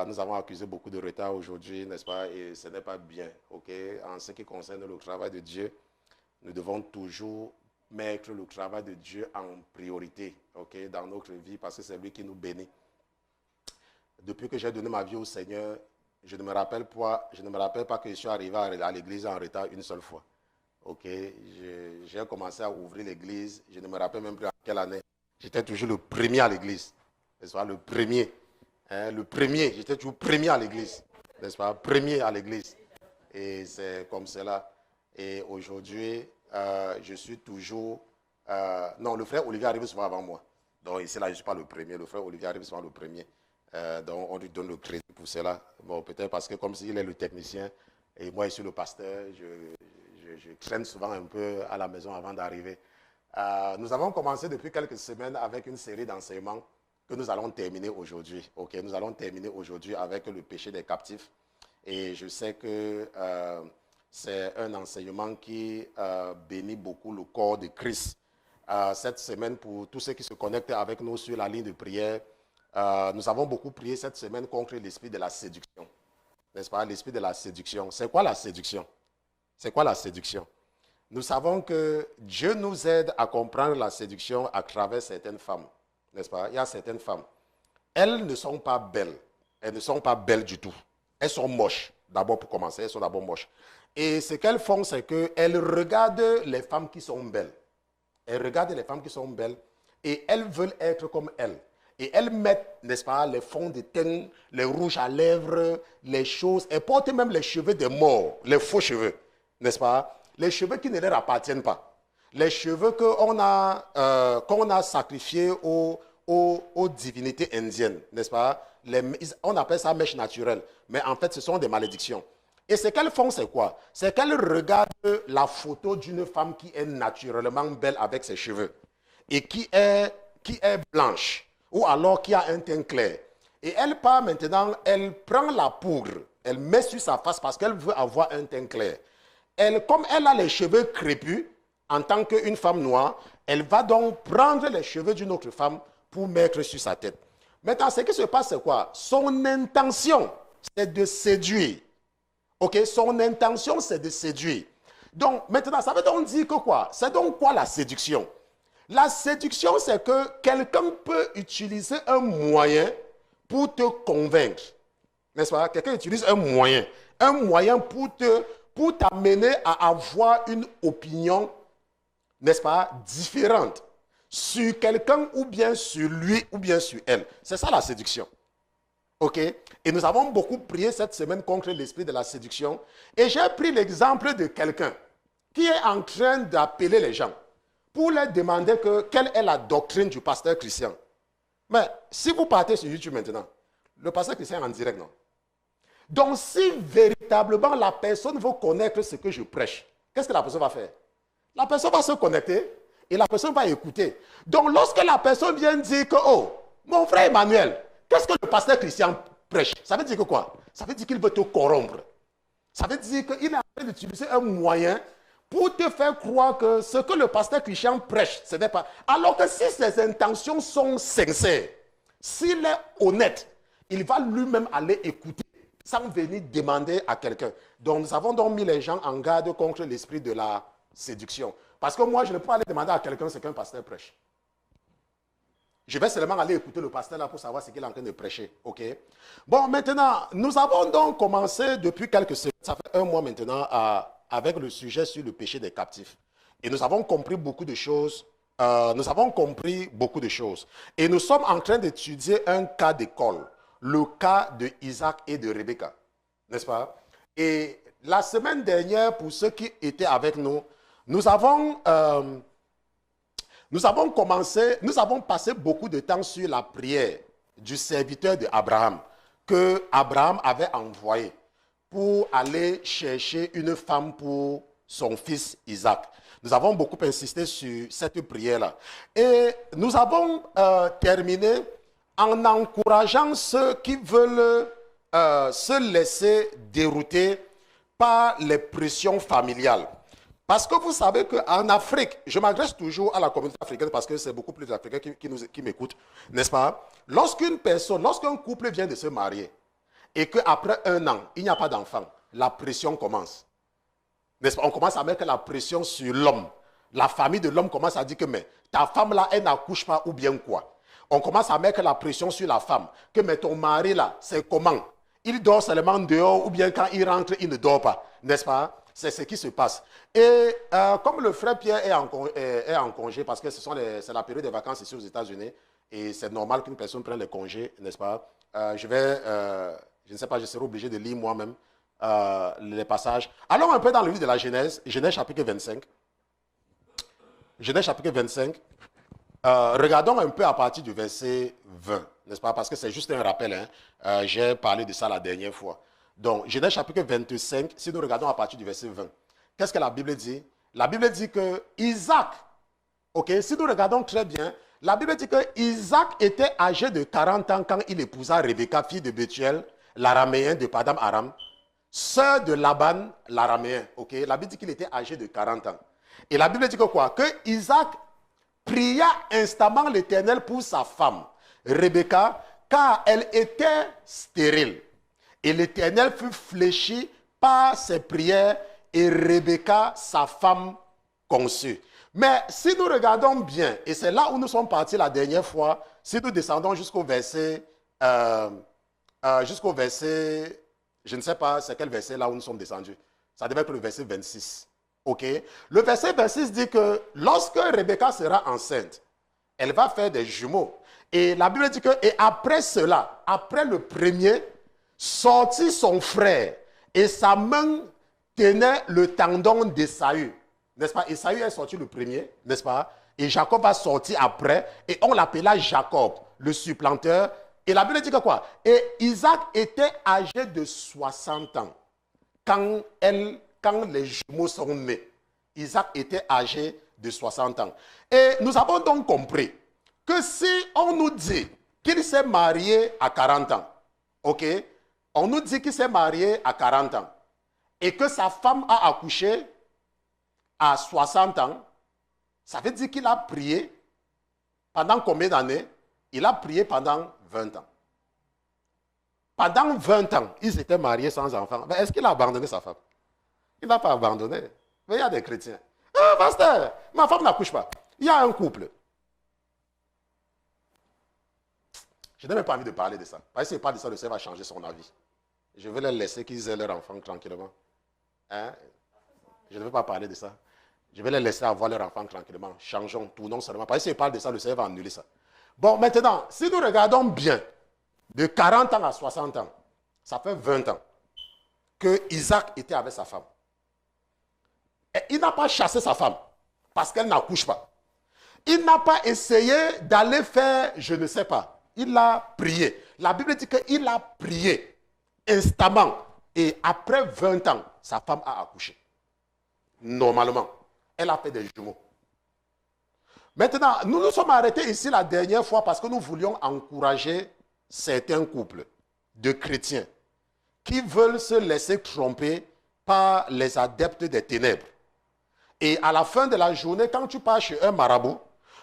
Nous avons accusé beaucoup de retard aujourd'hui, n'est-ce pas? Et ce n'est pas bien, ok? En ce qui concerne le travail de Dieu, nous devons toujours mettre le travail de Dieu en priorité, ok? Dans notre vie, parce que c'est lui qui nous bénit. Depuis que j'ai donné ma vie au Seigneur, je ne me rappelle pas que je suis arrivé à l'église en retard une seule fois. Ok, j'ai commencé à ouvrir l'église, je ne me rappelle même plus en quelle année. J'étais toujours le premier à l'église, n'est-ce pas? Le premier, hein, j'étais toujours premier à l'église, n'est-ce pas? Premier à l'église. Et c'est comme cela. Et aujourd'hui, je suis toujours... non, le frère Olivier arrive souvent avant moi. Donc ici, là, je ne suis pas le premier. Le frère Olivier arrive souvent le premier. Donc on lui donne le crédit pour cela. Bon, peut-être parce que comme s'il est le technicien et moi, je suis le pasteur, je traîne souvent un peu à la maison avant d'arriver. Nous avons commencé depuis quelques semaines avec une série d'enseignements que nous allons terminer aujourd'hui. Ok, nous allons terminer aujourd'hui avec le péché des captifs. Et je sais que c'est un enseignement qui bénit beaucoup le corps de Christ. Cette semaine, pour tous ceux qui se connectent avec nous sur la ligne de prière, nous avons beaucoup prié cette semaine contre l'esprit de la séduction. N'est-ce pas? L'esprit de la séduction. C'est quoi la séduction? C'est quoi la séduction? Nous savons que Dieu nous aide à comprendre la séduction à travers certaines femmes. N'est-ce pas? Il y a certaines femmes. Elles ne sont pas belles. Elles ne sont pas belles du tout. Elles sont moches. D'abord, pour commencer, elles sont d'abord moches. Et ce qu'elles font, c'est qu'elles regardent les femmes qui sont belles. Elles regardent les femmes qui sont belles et elles veulent être comme elles. Et elles mettent, n'est-ce pas, les fonds de teint, les rouges à lèvres, les choses. Elles portent même les cheveux des morts, les faux cheveux, n'est-ce pas? Les cheveux qui ne leur appartiennent pas. Les cheveux qu'on a sacrifiés aux divinités indiennes, n'est-ce pas? On appelle ça mèche naturelle. Mais en fait, ce sont des malédictions. Et ce qu'elles font, c'est quoi? C'est qu'elles regardent la photo d'une femme qui est naturellement belle avec ses cheveux et qui est blanche ou alors qui a un teint clair. Et elle part maintenant, elle prend la poudre, elle met sur sa face parce qu'elle veut avoir un teint clair. Comme elle a les cheveux crépus, en tant qu'une femme noire, elle va donc prendre les cheveux d'une autre femme pour mettre sur sa tête. Maintenant, ce qui se passe, c'est quoi? Son intention, c'est de séduire. Ok, son intention, c'est de séduire. Donc, maintenant, ça veut donc dire que quoi? C'est donc quoi la séduction? La séduction, c'est que quelqu'un peut utiliser un moyen pour te convaincre. N'est-ce pas? Quelqu'un utilise un moyen pour t'amener à avoir une opinion, n'est-ce pas, différente sur quelqu'un ou bien sur lui ou bien sur elle. C'est ça la séduction. Ok? Et nous avons beaucoup prié cette semaine contre l'esprit de la séduction. Et j'ai pris l'exemple de quelqu'un qui est en train d'appeler les gens pour leur demander quelle est la doctrine du pasteur Christian. Mais si vous partez sur YouTube maintenant, le pasteur Christian est en direct, non? Donc si véritablement la personne veut connaître ce que je prêche, qu'est-ce que la personne va faire? La personne va se connecter et la personne va écouter. Donc lorsque la personne vient dire que, oh, mon frère Emmanuel, qu'est-ce que le pasteur Christian prêche? Ça veut dire que quoi? Ça veut dire qu'il veut te corrompre. Ça veut dire qu'il est en train d'utiliser un moyen pour te faire croire que ce que le pasteur Christian prêche, ce n'est pas... Alors que si ses intentions sont sincères, s'il est honnête, il va lui-même aller écouter sans venir demander à quelqu'un. Donc nous avons donc mis les gens en garde contre l'esprit de la séduction. Parce que moi, je ne peux pas aller demander à quelqu'un ce qu'un pasteur prêche. Je vais seulement aller écouter le pasteur là pour savoir ce qu'il est en train de prêcher. Ok? Bon, maintenant, nous avons donc commencé depuis quelques semaines, ça fait un mois maintenant, avec le sujet sur le péché des captifs. Et nous avons compris beaucoup de choses. Et nous sommes en train d'étudier un cas d'école, le cas de Isaac et de Rebecca. N'est-ce pas? Et la semaine dernière, pour ceux qui étaient avec nous, nous avons passé beaucoup de temps sur la prière du serviteur d'Abraham, que Abraham avait envoyé pour aller chercher une femme pour son fils Isaac. Nous avons beaucoup insisté sur cette prière-là. Et nous avons terminé en encourageant ceux qui veulent se laisser dérouter par les pressions familiales. Parce que vous savez qu'en Afrique, je m'adresse toujours à la communauté africaine parce que c'est beaucoup plus d'Africains qui m'écoutent, n'est-ce pas? Lorsqu'un couple vient de se marier, et qu'après 1 an, il n'y a pas d'enfant, la pression commence. N'est-ce pas? On commence à mettre la pression sur l'homme. La famille de l'homme commence à dire que mais ta femme là, elle n'accouche pas ou bien quoi. On commence à mettre la pression sur la femme. Que mais ton mari là, c'est comment? Il dort seulement dehors ou bien quand il rentre, il ne dort pas. N'est-ce pas? C'est ce qui se passe. Et comme le frère Pierre est en congé, parce que c'est la période des vacances ici aux États-Unis, et c'est normal qu'une personne prenne les congés, n'est-ce pas? Je ne sais pas, je serai obligé de lire moi-même les passages. Allons un peu dans le livre de la Genèse, Genèse chapitre 25. Genèse chapitre 25. Regardons un peu à partir du verset 20, n'est-ce pas? Parce que c'est juste un rappel, hein? J'ai parlé de ça la dernière fois. Donc, Genèse chapitre 25, si nous regardons à partir du verset 20, qu'est-ce que la Bible dit? La Bible dit que Isaac, ok, si nous regardons très bien, la Bible dit que Isaac était âgé de 40 ans quand il épousa Rebecca, fille de Bethuel, l'araméen de Padam Aram, sœur de Laban, l'araméen, ok? La Bible dit qu'il était âgé de 40 ans. Et la Bible dit que quoi? Que Isaac pria instamment l'Éternel pour sa femme, Rebecca, car elle était stérile. Et l'Éternel fut fléchi par ses prières et Rebecca, sa femme, conçut. Mais si nous regardons bien, et c'est là où nous sommes partis la dernière fois, si nous descendons jusqu'au verset, je ne sais pas c'est quel verset là où nous sommes descendus. Ça devait être le verset 26. Ok? Le verset 26 dit que lorsque Rebecca sera enceinte, elle va faire des jumeaux. Et la Bible dit que, et après cela, après le premier, sortit son frère et sa main tenait le tendon d'Ésaü. N'est-ce pas? Ésaü est sorti le premier, n'est-ce pas? Et Jacob a sorti après et on l'appela Jacob, le supplanteur. Et la Bible dit que quoi? Et Isaac était âgé de 60 ans quand les jumeaux sont nés. Isaac était âgé de 60 ans. Et nous avons donc compris que si on nous dit qu'il s'est marié à 40 ans, ok? On nous dit qu'il s'est marié à 40 ans et que sa femme a accouché à 60 ans, ça veut dire qu'il a prié pendant combien d'années? Il a prié pendant 20 ans. Pendant 20 ans, ils s'étaient mariés sans enfant. Mais est-ce qu'il a abandonné sa femme? Il n'a pas abandonné. Mais il y a des chrétiens. Ah, pasteur, ma femme n'accouche pas. Il y a un couple. Je n'ai même pas envie de parler de ça. Parce que s'il parle de ça, le Seigneur va changer son avis. Je vais les laisser qu'ils aient leur enfant tranquillement. Hein? Je ne veux pas parler de ça. Je vais les laisser avoir leur enfant tranquillement. Changeons, tournons seulement. Parce que s'il parle de ça, le Seigneur va annuler ça. Bon, maintenant, si nous regardons bien, de 40 ans à 60 ans, ça fait 20 ans que Isaac était avec sa femme. Et il n'a pas chassé sa femme parce qu'elle n'accouche pas. Il n'a pas essayé d'aller faire, je ne sais pas. Il a prié. La Bible dit qu'il a prié instamment. Et après 20 ans, sa femme a accouché. Normalement, elle a fait des jumeaux. Maintenant, nous nous sommes arrêtés ici la dernière fois parce que nous voulions encourager certains couples de chrétiens qui veulent se laisser tromper par les adeptes des ténèbres. Et à la fin de la journée, quand tu pars chez un marabout,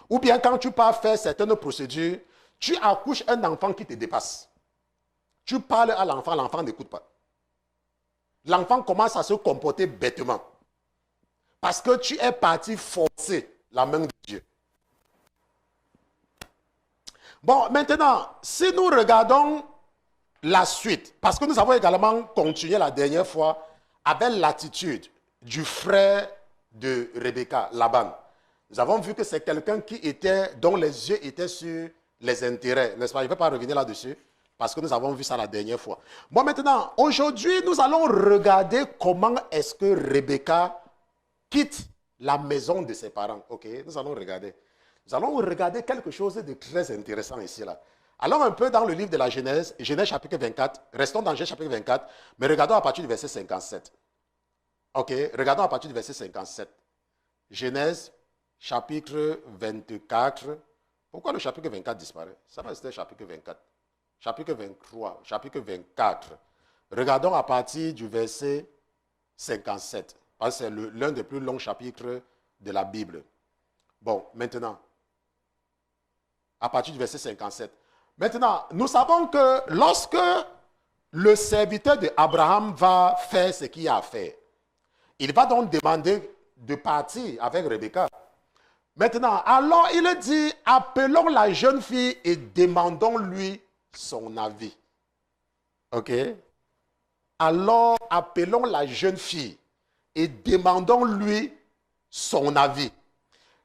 ou bien quand tu pars faire certaines procédures, tu accouches un enfant qui te dépasse. Tu parles à l'enfant, l'enfant n'écoute pas. L'enfant commence à se comporter bêtement. Parce que tu es parti forcer la main de Dieu. Bon, maintenant, si nous regardons la suite, parce que nous avons également continué la dernière fois avec l'attitude du frère de Rebecca, Laban. Nous avons vu que c'est quelqu'un dont les yeux étaient sur les intérêts, n'est-ce pas? Je ne vais pas revenir là-dessus, parce que nous avons vu ça la dernière fois. Bon, maintenant, aujourd'hui, nous allons regarder comment est-ce que Rebecca quitte la maison de ses parents. Ok, nous allons regarder. Nous allons regarder quelque chose de très intéressant ici, là. Allons un peu dans le livre de la Genèse, Genèse chapitre 24. Restons dans Genèse chapitre 24, mais regardons à partir du verset 57. Ok, regardons à partir du verset 57. Genèse chapitre 24. Pourquoi le chapitre 24 disparaît? Ça va rester chapitre 24. Chapitre 23, chapitre 24. Regardons à partir du verset 57. Parce que c'est l'un des plus longs chapitres de la Bible. Bon, maintenant, à partir du verset 57. Maintenant, nous savons que lorsque le serviteur d'Abraham va faire ce qu'il a à faire. Il va donc demander de partir avec Rebecca. Maintenant, alors il dit, appelons la jeune fille et demandons-lui son avis. Ok? Alors, appelons la jeune fille et demandons-lui son avis.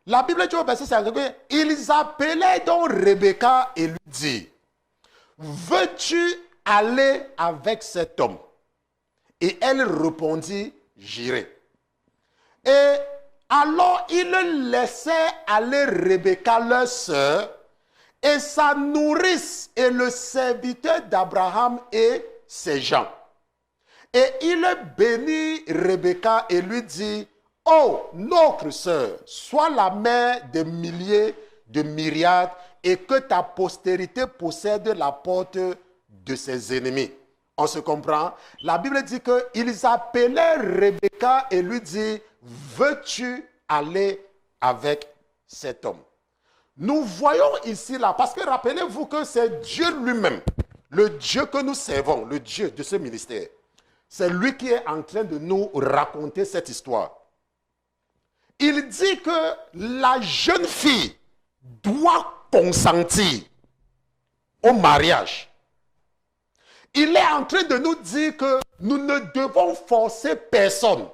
La Bible dit au verset 5, ils appelaient donc Rebecca et lui dit, veux-tu aller avec cet homme? Et elle répondit, j'irai. Et alors, ils laissaient aller Rebecca, leur sœur, et sa nourrice et le serviteur d'Abraham et ses gens. Et il bénit Rebecca et lui dit, oh, notre sœur, sois la mère de milliers de myriades et que ta postérité possède la porte de ses ennemis. On se comprend? La Bible dit qu'ils appelaient Rebecca et lui dit, veux-tu aller avec cet homme? Nous voyons ici là, parce que rappelez-vous que c'est Dieu lui-même, le Dieu que nous servons, le Dieu de ce ministère. C'est lui qui est en train de nous raconter cette histoire. Il dit que la jeune fille doit consentir au mariage. Il est en train de nous dire que nous ne devons forcer personne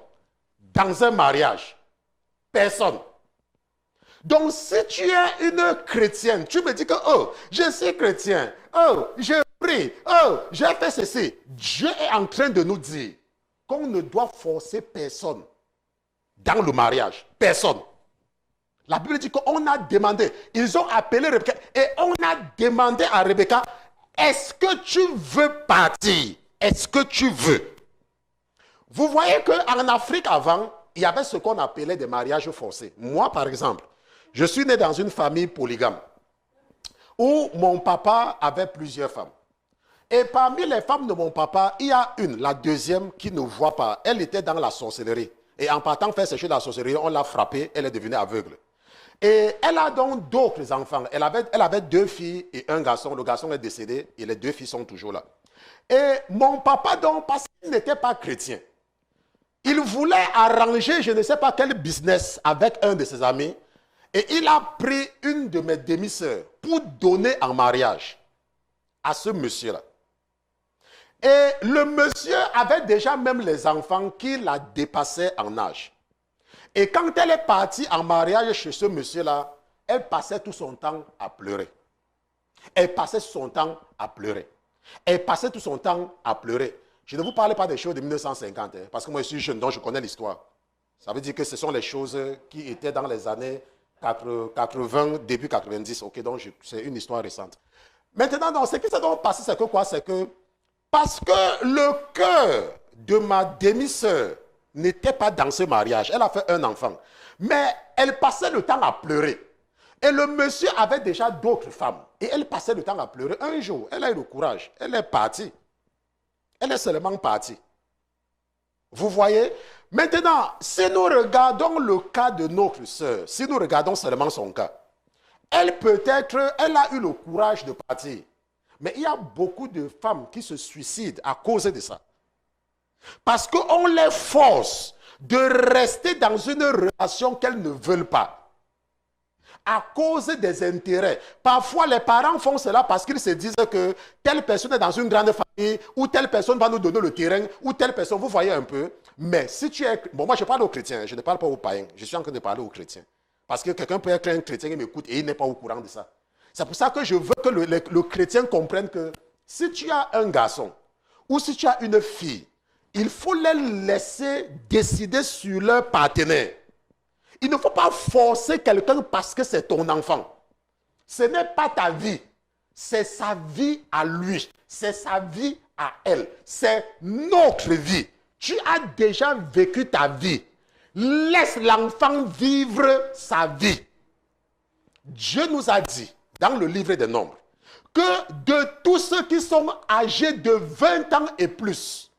dans un mariage. Personne. Donc, si tu es une chrétienne, tu me dis que, oh, je suis chrétien, oh, je prie, oh, j'ai fait ceci. Dieu est en train de nous dire qu'on ne doit forcer personne dans le mariage. Personne. La Bible dit qu'on a demandé, ils ont appelé Rebecca et on a demandé à Rebecca, est-ce que tu veux partir? Est-ce que tu veux? Vous voyez qu'en Afrique avant, il y avait ce qu'on appelait des mariages forcés. Moi, par exemple, je suis né dans une famille polygame où mon papa avait plusieurs femmes. Et parmi les femmes de mon papa, il y a une, la deuxième, qui ne voit pas. Elle était dans la sorcellerie. Et en partant faire ces choses de la sorcellerie, on l'a frappée, elle est devenue aveugle. Et elle a donc d'autres enfants. Elle avait 2 filles et un garçon. Le garçon est décédé et les 2 filles sont toujours là. Et mon papa, donc, parce qu'il n'était pas chrétien, il voulait arranger je ne sais pas quel business avec un de ses amis. Et il a pris une de mes demi-sœurs pour donner en mariage à ce monsieur-là. Et le monsieur avait déjà même les enfants qui la dépassaient en âge. Et quand elle est partie en mariage chez ce monsieur-là, elle passait tout son temps à pleurer. Elle passait son temps à pleurer. Elle passait tout son temps à pleurer. Je ne vous parle pas des choses de 1950, hein, parce que moi je suis jeune, donc je connais l'histoire. Ça veut dire que ce sont les choses qui étaient dans les années 80, début 90. Ok, donc c'est une histoire récente. Maintenant, donc, ce qui s'est donc passé, c'est que quoi? C'est que parce que le cœur de ma demi-sœur n'était pas dans ce mariage. Elle a fait un enfant. Mais elle passait le temps à pleurer. Et le monsieur avait déjà d'autres femmes. Et elle passait le temps à pleurer. Un jour, elle a eu le courage. Elle est partie. Elle est seulement partie. Vous voyez? Maintenant, si nous regardons le cas de notre sœur, si nous regardons seulement son cas, elle a eu le courage de partir. Mais il y a beaucoup de femmes qui se suicident à cause de ça. Parce qu'on les force de rester dans une relation qu'elles ne veulent pas. À cause des intérêts. Parfois, les parents font cela parce qu'ils se disent que telle personne est dans une grande famille, ou telle personne va nous donner le terrain, ou telle personne, vous voyez un peu. Mais si tu es... Bon, moi, je parle aux chrétiens, je ne parle pas aux païens. Je suis en train de parler aux chrétiens. Parce que quelqu'un peut être un chrétien qui m'écoute et il n'est pas au courant de ça. C'est pour ça que je veux que le chrétien comprenne que si tu as un garçon, ou si tu as une fille, il faut les laisser décider sur leur partenaire. Il ne faut pas forcer quelqu'un parce que c'est ton enfant. Ce n'est pas ta vie. C'est sa vie à lui. C'est sa vie à elle. C'est notre vie. Tu as déjà vécu ta vie. Laisse l'enfant vivre sa vie. Dieu nous a dit, dans le livre des Nombres, que de tous ceux qui sont âgés de 20 ans et plus,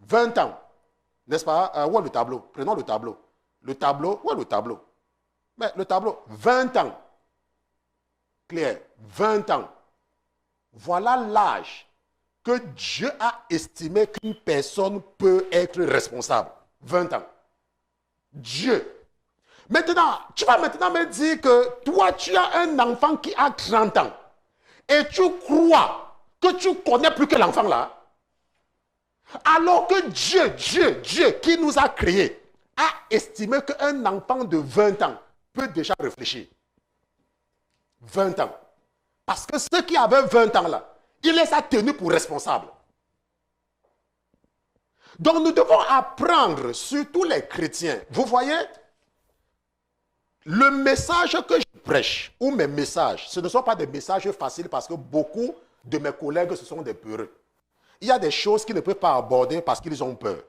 20 ans, n'est-ce pas? Où est le tableau? Prenons le tableau. Le tableau, où est le tableau? Mais le tableau, 20 ans. Claire, 20 ans. Voilà l'âge que Dieu a estimé qu'une personne peut être responsable? 20 ans. Dieu. Maintenant, tu vas maintenant me dire que toi, tu as un enfant qui a 30 ans et tu crois que tu connais plus que l'enfant là. Alors que Dieu qui nous a créés a estimé qu'un enfant de 20 ans peut déjà réfléchir. 20 ans. Parce que ceux qui avaient 20 ans là, il les a tenus pour responsables. Donc nous devons apprendre, surtout les chrétiens. Vous voyez, le message que je prêche, ou mes messages, ce ne sont pas des messages faciles parce que beaucoup de mes collègues, ce sont des peureux. Il y a des choses qu'ils ne peuvent pas aborder parce qu'ils ont peur.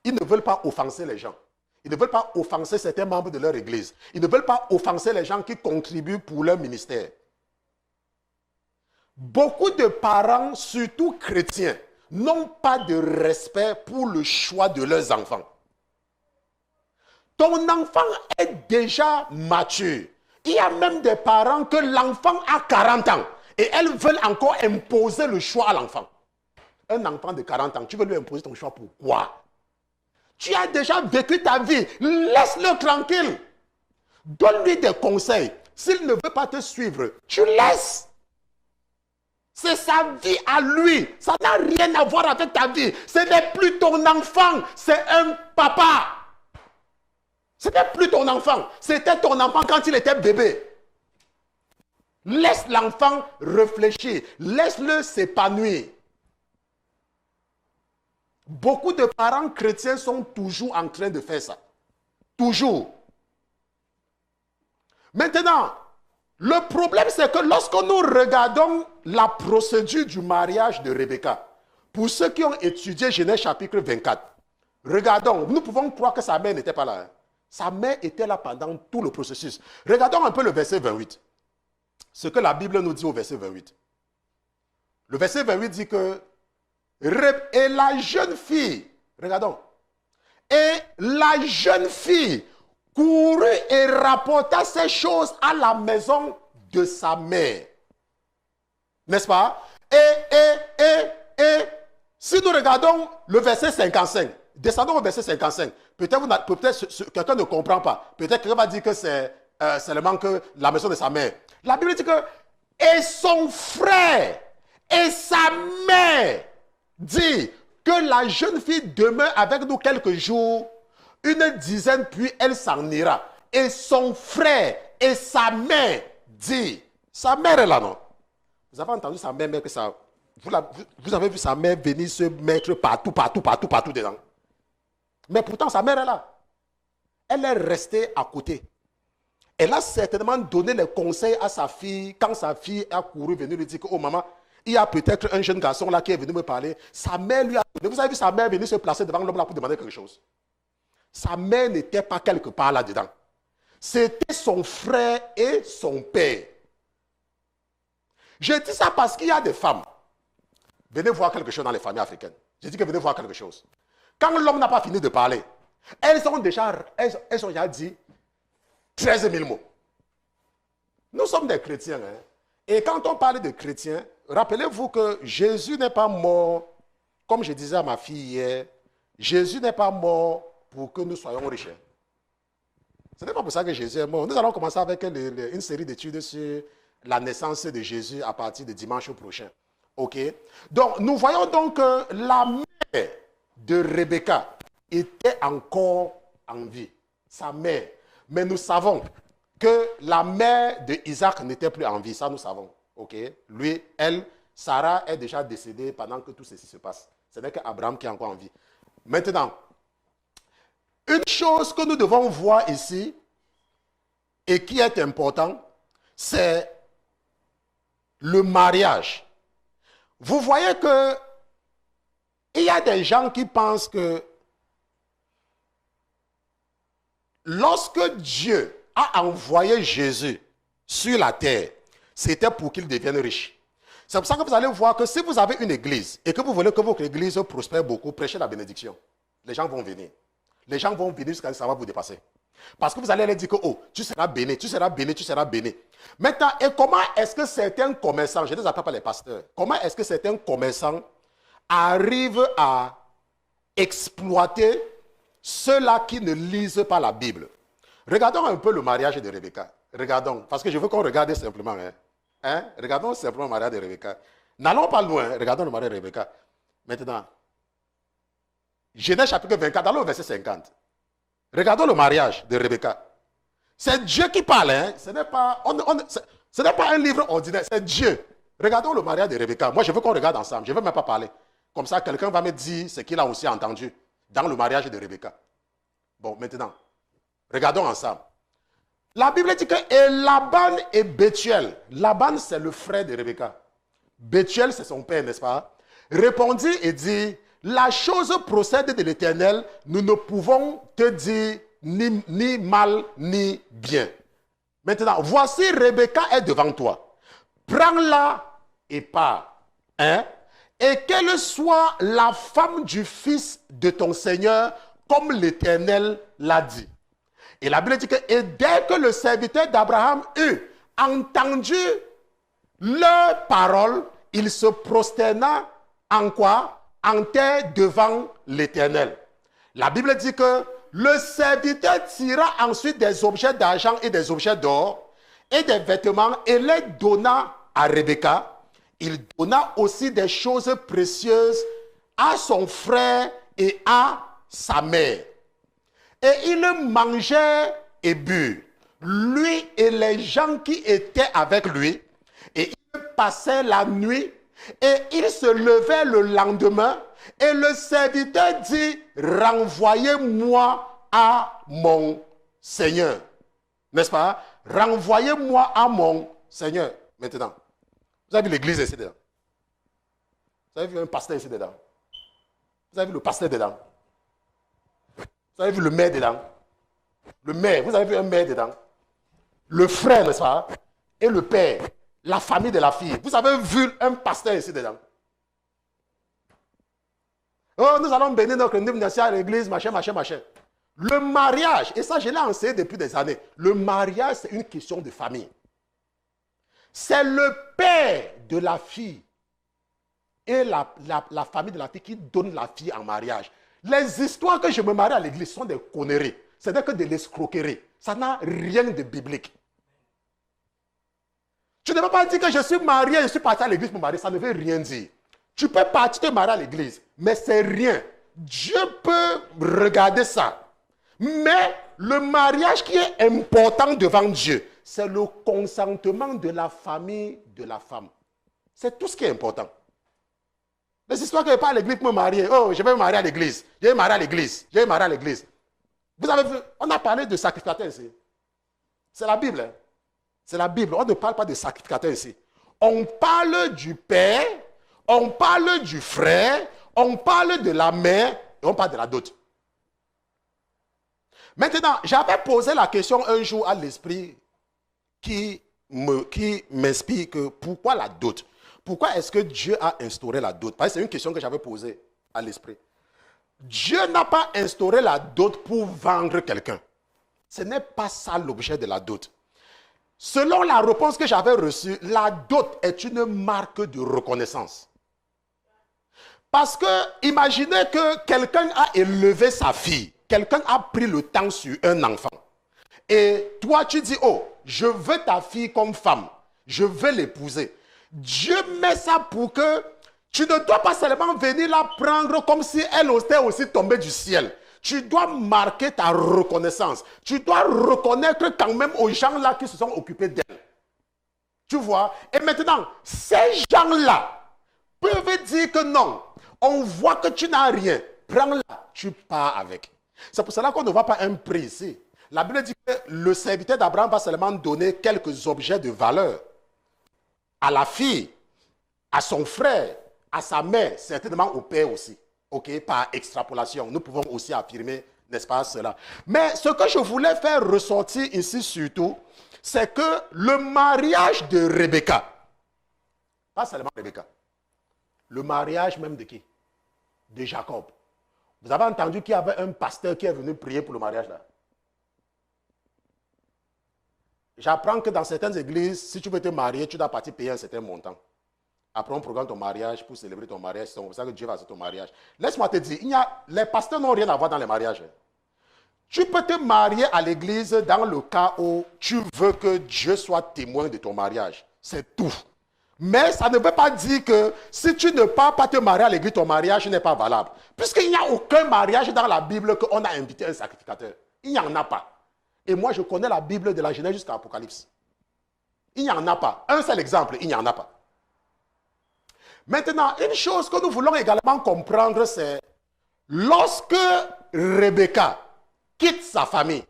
Ils ne veulent pas offenser les gens. Ils ne veulent pas offenser certains membres de leur église. Ils ne veulent pas offenser les gens qui contribuent pour leur ministère. Beaucoup de parents, surtout chrétiens, n'ont pas de respect pour le choix de leurs enfants. Ton enfant est déjà mature. Il y a même des parents que l'enfant a 40 ans et elles veulent encore imposer le choix à l'enfant. Un enfant de 40 ans, tu veux lui imposer ton choix pourquoi? Tu as déjà vécu ta vie. Laisse-le tranquille. Donne-lui des conseils. S'il ne veut pas te suivre, tu laisses. C'est sa vie à lui. Ça n'a rien à voir avec ta vie. Ce n'est plus ton enfant. C'est un papa. Ce n'est plus ton enfant. C'était ton enfant quand il était bébé. Laisse l'enfant réfléchir. Laisse-le s'épanouir. Beaucoup de parents chrétiens sont toujours en train de faire ça. Toujours. Maintenant, le problème c'est que lorsque nous regardons la procédure du mariage de Rebecca, pour ceux qui ont étudié Genèse chapitre 24, regardons, nous pouvons croire que sa mère n'était pas là. Hein. Sa mère était là pendant tout le processus. Regardons un peu le verset 28. Ce que la Bible nous dit au verset 28. Le verset 28 dit que et la jeune fille, regardons, et la jeune fille courut et rapporta ces choses à la maison de sa mère. N'est-ce pas? Et, si nous regardons le verset 55, descendons au verset 55, peut-être quelqu'un ne comprend pas, peut-être quelqu'un va dire que c'est seulement que la maison de sa mère. La Bible dit que, et son frère et sa mère, dit que la jeune fille demeure avec nous quelques jours, une dizaine, puis elle s'en ira. Et son frère et sa mère dit, sa mère est là, non? Vous avez entendu sa mère, que ça, vous avez vu sa mère venir se mettre partout dedans. Mais pourtant, sa mère est là. Elle est restée à côté. Elle a certainement donné les conseils à sa fille, quand sa fille a couru, venue lui dire que, oh maman, il y a peut-être un jeune garçon là qui est venu me parler. Sa mère lui a donné. Vous avez vu sa mère venir se placer devant l'homme là pour demander quelque chose. Sa mère n'était pas quelque part là-dedans. C'était son frère et son père. Je dis ça parce qu'il y a des femmes. Venez voir quelque chose dans les familles africaines. Je dis que venez voir quelque chose. Quand l'homme n'a pas fini de parler, elles ont déjà dit 13 000 mots. Nous sommes des chrétiens. Hein? Et quand on parle de chrétiens, rappelez-vous que Jésus n'est pas mort, comme je disais à ma fille hier, Jésus n'est pas mort pour que nous soyons riches. Ce n'est pas pour ça que Jésus est mort. Nous allons commencer avec une série d'études sur la naissance de Jésus à partir de dimanche prochain. Ok? Donc, nous voyons donc que la mère de Rebecca était encore en vie. Sa mère. Mais nous savons que la mère de Isaac n'était plus en vie. Ça, nous savons. Ok? Lui, elle, Sarah est déjà décédée pendant que tout ceci se passe. Ce n'est qu'Abraham qui est encore en vie. Maintenant, une chose que nous devons voir ici et qui est important, c'est le mariage. Vous voyez que il y a des gens qui pensent que lorsque Dieu a envoyé Jésus sur la terre, c'était pour qu'il devienne riche. C'est pour ça que vous allez voir que si vous avez une église et que vous voulez que votre église prospère beaucoup, prêchez la bénédiction. Les gens vont venir. Les gens vont venir jusqu'à ce que ça va vous dépasser. Parce que vous allez leur dire que, oh, tu seras béni, tu seras béni, tu seras béni. Maintenant, et comment est-ce que certains commerçants, je ne les appelle pas les pasteurs, comment est-ce que certains commerçants arrivent à exploiter ceux-là qui ne lisent pas la Bible? Regardons un peu le mariage de Rebecca. Regardons, parce que je veux qu'on regarde simplement. Regardons simplement le mariage de Rebecca. N'allons pas loin, regardons le mariage de Rebecca. Maintenant, Genèse chapitre 24, dans le verset 50. Regardons le mariage de Rebecca. C'est Dieu qui parle. Ce n'est pas, ce n'est pas un livre ordinaire, c'est Dieu. Regardons le mariage de Rebecca. Moi, je veux qu'on regarde ensemble. Je ne veux même pas parler. Comme ça, quelqu'un va me dire ce qu'il a aussi entendu dans le mariage de Rebecca. Bon, maintenant, regardons ensemble. La Bible dit que et Laban et Bethuel. Laban, c'est le frère de Rebecca. Bethuel, c'est son père, n'est-ce pas? Répondit et dit, la chose procède de l'Éternel, nous ne pouvons te dire ni mal ni bien. Maintenant, voici Rebecca est devant toi. Prends-la et pars. Et qu'elle soit la femme du fils de ton Seigneur, comme l'Éternel l'a dit. Et la Bible dit que, et dès que le serviteur d'Abraham eut entendu leurs paroles, il se prosterna en quoi? En terre devant l'Éternel. La Bible dit que le serviteur tira ensuite des objets d'argent et des objets d'or et des vêtements et les donna à Rebecca. Il donna aussi des choses précieuses à son frère et à sa mère. Et il mangeait et but, lui et les gens qui étaient avec lui, et il passait la nuit, et il se levait le lendemain, et le serviteur dit, renvoyez-moi à mon Seigneur. N'est-ce pas? Renvoyez-moi à mon Seigneur. Maintenant, vous avez vu l'église ici dedans? Vous avez vu un pasteur ici dedans? Vous avez vu le pasteur dedans? Vous avez vu le maire dedans? Le maire, vous avez vu un maire dedans? Le frère, n'est-ce pas? Et le père, la famille de la fille. Vous avez vu un pasteur ici dedans? Oh, nous allons bénir notre nation à l'église, machin, machin, machin. Le mariage, et ça je l'ai enseigné depuis des années, le mariage c'est une question de famille. C'est le père de la fille et la famille de la fille qui donne la fille en mariage. Les histoires que je me marie à l'église sont des conneries. Ce n'est que de l'escroquerie. Ça n'a rien de biblique. Tu ne peux pas dire que je suis marié, je suis parti à l'église pour me marier. Ça ne veut rien dire. Tu peux partir te marier à l'église, mais c'est rien. Dieu peut regarder ça. Mais le mariage qui est important devant Dieu, c'est le consentement de la famille de la femme. C'est tout ce qui est important. Les histoires que je parle à l'église pour me marier. Oh, je vais me marier à l'église. Je vais me marier à l'église. Je vais me marier à l'église. Vous avez vu, on a parlé de sacrificateur ici. C'est la Bible. Hein? C'est la Bible. On ne parle pas de sacrificateur ici. On parle du père, on parle du frère, on parle de la mère et on parle de la dot. Maintenant, j'avais posé la question un jour à l'esprit qui m'inspire que pourquoi la dot? Pourquoi est-ce que Dieu a instauré la dot? Parce que c'est une question que j'avais posée à l'esprit. Dieu n'a pas instauré la dot pour vendre quelqu'un. Ce n'est pas ça l'objet de la dot. Selon la réponse que j'avais reçue, la dot est une marque de reconnaissance. Parce que imaginez que quelqu'un a élevé sa fille, quelqu'un a pris le temps sur un enfant. Et toi tu dis, oh, je veux ta fille comme femme, je veux l'épouser. Dieu met ça pour que tu ne dois pas seulement venir la prendre comme si elle était aussi tombée du ciel. Tu dois marquer ta reconnaissance. Tu dois reconnaître quand même aux gens-là qui se sont occupés d'elle. Tu vois? Et maintenant, ces gens-là peuvent dire que non. On voit que tu n'as rien. Prends-la, tu pars avec. C'est pour cela qu'on ne voit pas un prix ici. La Bible dit que le serviteur d'Abraham va seulement donner quelques objets de valeur à la fille, à son frère, à sa mère, certainement au père aussi. Ok, par extrapolation, nous pouvons aussi affirmer, n'est-ce pas, cela. Mais ce que je voulais faire ressortir ici surtout, c'est que le mariage de Rebecca, pas seulement Rebecca, le mariage même de qui? De Jacob. Vous avez entendu qu'il y avait un pasteur qui est venu prier pour le mariage là? J'apprends que dans certaines églises, si tu veux te marier, tu dois partir payer un certain montant. Après, on programme ton mariage pour célébrer ton mariage. C'est comme ça que Dieu va faire ton mariage. Laisse-moi te dire, les pasteurs n'ont rien à voir dans les mariages. Tu peux te marier à l'église dans le cas où tu veux que Dieu soit témoin de ton mariage. C'est tout. Mais ça ne veut pas dire que si tu ne pars pas te marier à l'église, ton mariage n'est pas valable. Puisqu'il n'y a aucun mariage dans la Bible qu'on a invité un sacrificateur. Il n'y en a pas. Et moi, je connais la Bible de la Genèse jusqu'à l'Apocalypse. Il n'y en a pas. Un seul exemple, il n'y en a pas. Maintenant, une chose que nous voulons également comprendre, c'est lorsque Rebecca quitte sa famille,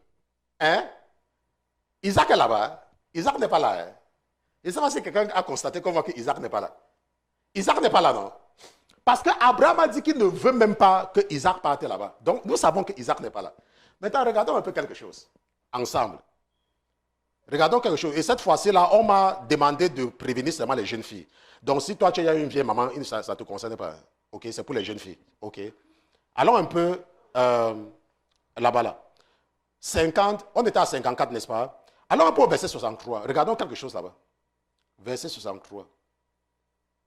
Isaac est là-bas. Isaac n'est pas là. Je ne sais pas si quelqu'un a constaté qu'on voit que Isaac n'est pas là. Isaac n'est pas là, non? Parce qu'Abraham a dit qu'il ne veut même pas que Isaac parte là-bas. Donc, nous savons que Isaac n'est pas là. Maintenant, regardons un peu quelque chose, ensemble. Regardons quelque chose. Et cette fois-ci-là, on m'a demandé de prévenir seulement les jeunes filles. Donc, si toi, tu as une vieille maman, ça ne te concerne pas. OK, c'est pour les jeunes filles. OK. Allons un peu là-bas, là. 50, on était à 54, n'est-ce pas? Allons un peu au verset 63. Regardons quelque chose là-bas. Verset 63.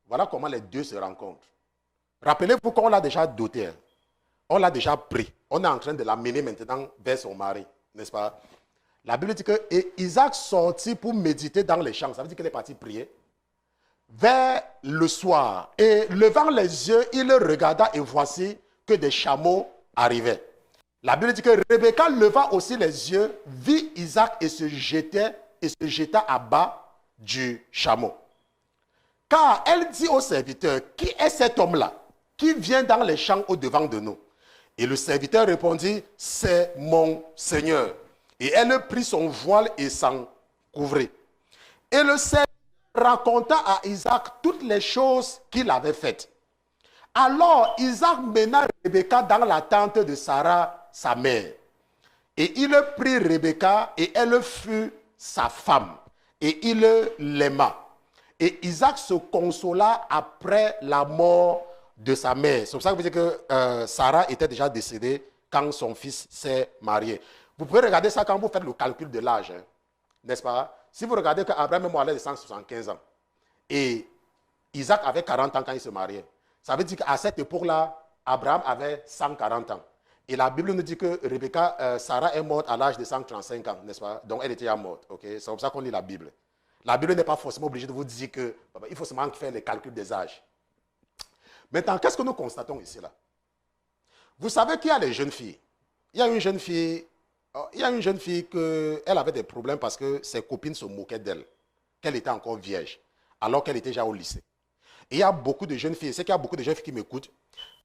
Voilà comment les deux se rencontrent. Rappelez-vous qu'on l'a déjà doté. On l'a déjà pris. On est en train de l'amener maintenant vers son mari, n'est-ce pas? La Bible dit que Isaac sortit pour méditer dans les champs. Ça veut dire qu'il est parti prier. Vers le soir. Et levant les yeux, il regarda et voici que des chameaux arrivaient. La Bible dit que Rebecca leva aussi les yeux, vit Isaac et se jeta à bas du chameau. Car elle dit au serviteur, qui est cet homme-là qui vient dans les champs au-devant de nous? Et le serviteur répondit, c'est mon Seigneur. Et elle prit son voile et s'en couvrit. Et le serviteur raconta à Isaac toutes les choses qu'il avait faites. Alors Isaac mena Rebecca dans la tente de Sarah, sa mère. Et il prit Rebecca et elle fut sa femme. Et il l'aima. Et Isaac se consola après la mort de sa mère. C'est pour ça que vous dites que Sarah était déjà décédée quand son fils s'est marié. Vous pouvez regarder ça quand vous faites le calcul de l'âge, hein, n'est-ce pas? Si vous regardez qu'Abraham est mort à l'âge de 175 ans et Isaac avait 40 ans quand il se mariait, ça veut dire qu'à cette époque-là, Abraham avait 140 ans. Et la Bible nous dit que Sarah est morte à l'âge de 135 ans, n'est-ce pas? Donc elle était déjà morte. Okay? C'est comme ça qu'on lit la Bible. La Bible n'est pas forcément obligée de vous dire qu'il faut seulement faire les calculs des âges. Maintenant, qu'est-ce que nous constatons ici là? Vous savez qu'il y a les jeunes filles. Il y a une jeune fille qu'elle avait des problèmes parce que ses copines se moquaient d'elle, qu'elle était encore vierge, alors qu'elle était déjà au lycée. Et il y a beaucoup de jeunes filles, c'est qu'il y a beaucoup de jeunes filles qui m'écoutent.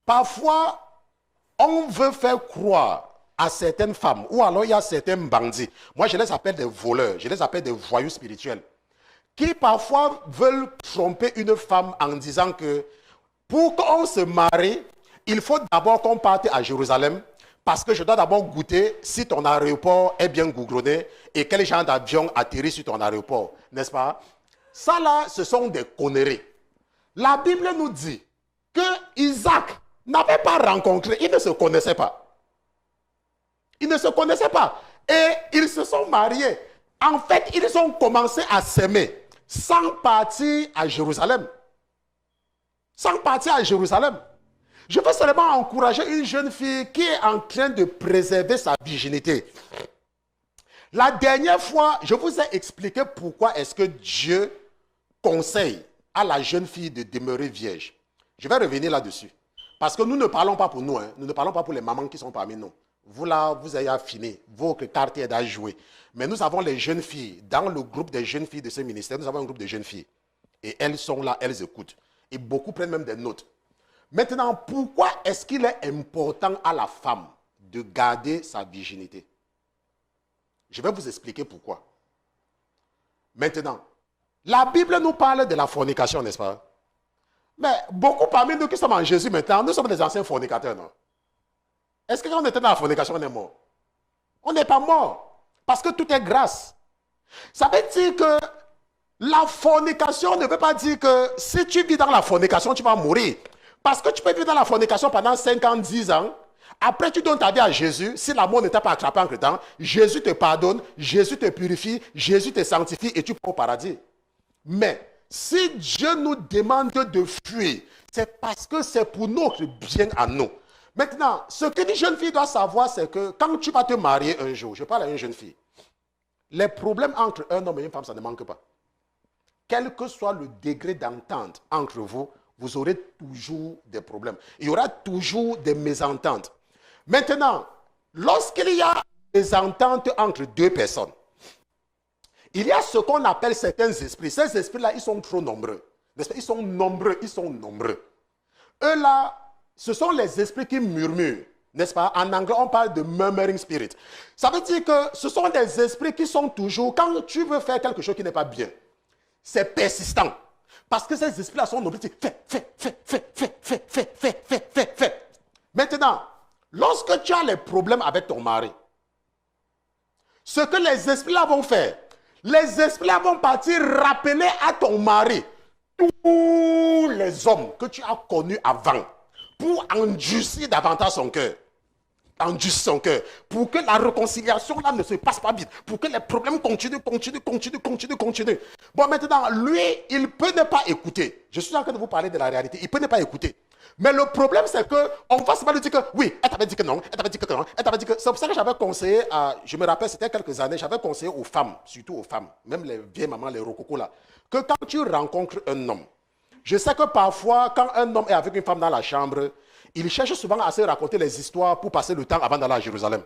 Parfois, on veut faire croire à certaines femmes, ou alors il y a certains bandits. Moi, je les appelle des voleurs, je les appelle des voyous spirituels, qui parfois veulent tromper une femme en disant que pour qu'on se marie, il faut d'abord qu'on parte à Jérusalem, parce que je dois d'abord goûter si ton aéroport est bien goudronné et quel genre d'avion atterrit sur ton aéroport, n'est-ce pas? Ça là, ce sont des conneries. La Bible nous dit que Isaac n'avait pas rencontré, il ne se connaissait pas. Ils ne se connaissaient pas. Et ils se sont mariés. En fait, ils ont commencé à s'aimer sans partir à Jérusalem. Sans partir à Jérusalem. Je veux seulement encourager une jeune fille qui est en train de préserver sa virginité. La dernière fois, je vous ai expliqué pourquoi est-ce que Dieu conseille à la jeune fille de demeurer vierge. Je vais revenir là-dessus. Parce que nous ne parlons pas pour nous. Hein. Nous ne parlons pas pour les mamans qui sont parmi nous. Vous là, vous avez affiné. Votre carte est à jouer. Mais nous avons les jeunes filles. Dans le groupe des jeunes filles de ce ministère, nous avons un groupe de jeunes filles. Et elles sont là, elles écoutent. Et beaucoup prennent même des notes. Maintenant, pourquoi est-ce qu'il est important à la femme de garder sa virginité? Je vais vous expliquer pourquoi. Maintenant, la Bible nous parle de la fornication, n'est-ce pas? Mais beaucoup parmi nous qui sommes en Jésus maintenant, nous sommes des anciens fornicateurs, non? Est-ce que quand on était dans la fornication, on est mort? On n'est pas mort. Parce que tout est grâce. Ça veut dire que la fornication ne veut pas dire que si tu vis dans la fornication, tu vas mourir. Parce que tu peux vivre dans la fornication pendant 5 ans, 10 ans, Après, tu donnes ta vie à Jésus. Si la mort ne t'a pas attrapé entre temps, Jésus te pardonne, Jésus te purifie, Jésus te sanctifie et tu pars au paradis. Mais si Dieu nous demande de fuir, c'est parce que c'est pour notre bien à nous. Maintenant, ce qu'une jeune fille doit savoir, c'est que quand tu vas te marier un jour, je parle à une jeune fille, les problèmes entre un homme et une femme, ça ne manque pas. Quel que soit le degré d'entente entre vous, vous aurez toujours des problèmes. Il y aura toujours des mésententes. Maintenant, lorsqu'il y a des ententes entre deux personnes, il y a ce qu'on appelle certains esprits. Ces esprits-là, ils sont trop nombreux. Ils sont nombreux. Eux-là, ce sont les esprits qui murmurent. N'est-ce pas? En anglais, on parle de murmuring spirit. Ça veut dire que ce sont des esprits qui sont toujours, quand tu veux faire quelque chose qui n'est pas bien, c'est persistant. Parce que ces esprits-là sont nombreux. Fais. Maintenant, lorsque tu as les problèmes avec ton mari, ce que les esprits-là vont faire, les esprits-là vont partir rappeler à ton mari tous les hommes que tu as connus avant pour endurcir davantage son cœur. Endurcir son cœur. Pour que la réconciliation là ne se passe pas vite. Pour que les problèmes continuent. Bon, maintenant, lui, il peut ne pas écouter. Je suis en train de vous parler de la réalité. Il peut ne pas écouter. Mais le problème, c'est qu'on va se dire que oui, elle t'avait dit que non, elle t'avait dit que non, elle t'avait dit que... C'est pour ça que j'avais conseillé, je me rappelle, c'était quelques années, j'avais conseillé aux femmes, surtout aux femmes, même les vieilles mamans, les rococos là, que quand tu rencontres un homme, je sais que parfois, quand un homme est avec une femme dans la chambre, il cherche souvent à se raconter les histoires pour passer le temps avant d'aller à Jérusalem.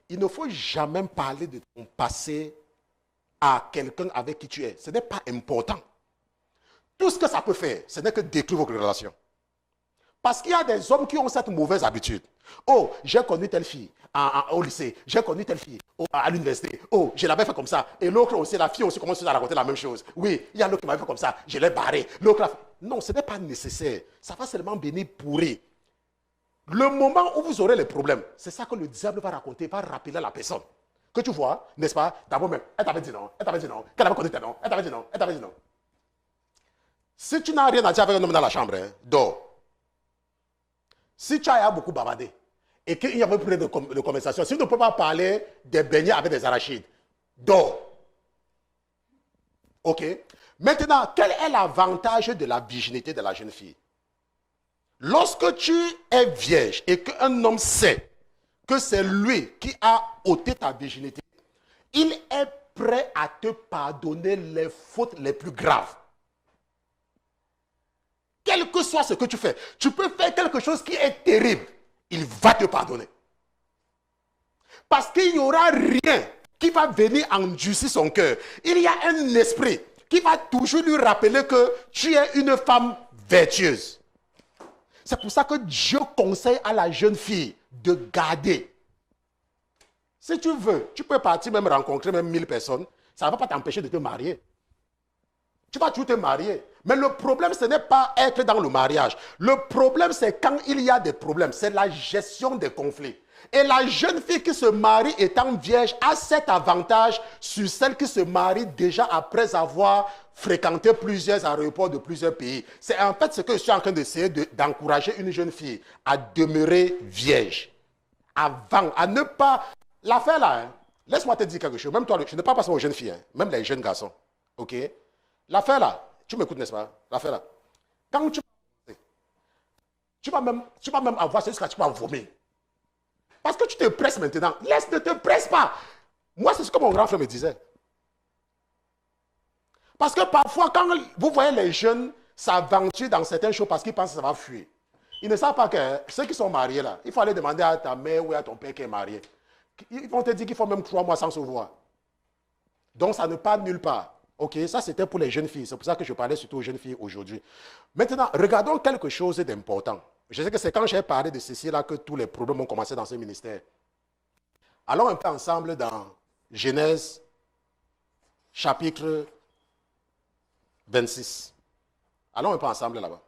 Il ne faut jamais parler de ton passé à quelqu'un avec qui tu es. Ce n'est pas important. Tout ce que ça peut faire, ce n'est que détruire vos relations. Parce qu'il y a des hommes qui ont cette mauvaise habitude. Oh, j'ai connu telle fille au lycée. J'ai connu telle fille à l'université. Oh, je l'avais fait comme ça. Et l'autre aussi, la fille aussi commence à raconter la même chose. Oui, il y a l'autre qui m'avait fait comme ça. Je l'ai barré. Non, ce n'est pas nécessaire. Ça va seulement venir pourrir. Le moment où vous aurez les problèmes, c'est ça que le diable va raconter, va rappeler à la personne. Que tu vois, n'est-ce pas? D'abord même, elle t'avait dit non, elle t'avait dit non, qu'elle avait connu tel non, elle t'avait dit non, elle t'avait dit non. Si tu n'as rien à dire avec un homme dans la chambre, hein, dors. Si tu as beaucoup bavardé et qu'il y avait plus de conversation, si tu ne peux pas parler des beignets avec des arachides, dors. Ok? Maintenant, quel est l'avantage de la virginité de la jeune fille? Lorsque tu es vierge et qu'un homme sait que c'est lui qui a ôté ta virginité, il est prêt à te pardonner les fautes les plus graves. Quel que soit ce que tu fais, tu peux faire quelque chose qui est terrible, il va te pardonner. Parce qu'il n'y aura rien qui va venir endurcir son cœur. Il y a un esprit qui va toujours lui rappeler que tu es une femme vertueuse. C'est pour ça que Dieu conseille à la jeune fille de garder. Si tu veux, tu peux partir même rencontrer même 1000 personnes, ça ne va pas t'empêcher de te marier. Tu vas toujours te marier. Mais le problème, ce n'est pas être dans le mariage. Le problème, c'est quand il y a des problèmes. C'est la gestion des conflits. Et la jeune fille qui se marie étant vierge a cet avantage sur celle qui se marie déjà après avoir fréquenté plusieurs aéroports de plusieurs pays. C'est en fait ce que je suis en train d'essayer d'encourager une jeune fille à demeurer vierge. Avant, à ne pas... L'affaire là, hein, laisse-moi te dire quelque chose. Même toi, je ne parle pas seulement aux jeunes filles, hein, même les jeunes garçons. Ok? L'affaire là, tu m'écoutes, n'est-ce pas? L'affaire là. Quand tu vas même avoir, c'est jusqu'à tu vas vomir. Parce que tu te presses maintenant. Ne te presse pas. Moi, c'est ce que mon grand frère me disait. Parce que parfois, quand vous voyez les jeunes s'aventurer dans certaines choses parce qu'ils pensent que ça va fuir, ils ne savent pas que ceux qui sont mariés là, il faut aller demander à ta mère ou à ton père qui est marié. Ils vont te dire qu'il faut même 3 mois sans se voir. Donc, ça ne part nulle part. Ok, ça c'était pour les jeunes filles. C'est pour ça que je parlais surtout aux jeunes filles aujourd'hui. Maintenant, regardons quelque chose d'important. Je sais que c'est quand j'ai parlé de ceci là que tous les problèmes ont commencé dans ce ministère. Allons un peu ensemble dans Genèse, chapitre 26. Allons un peu ensemble là-bas.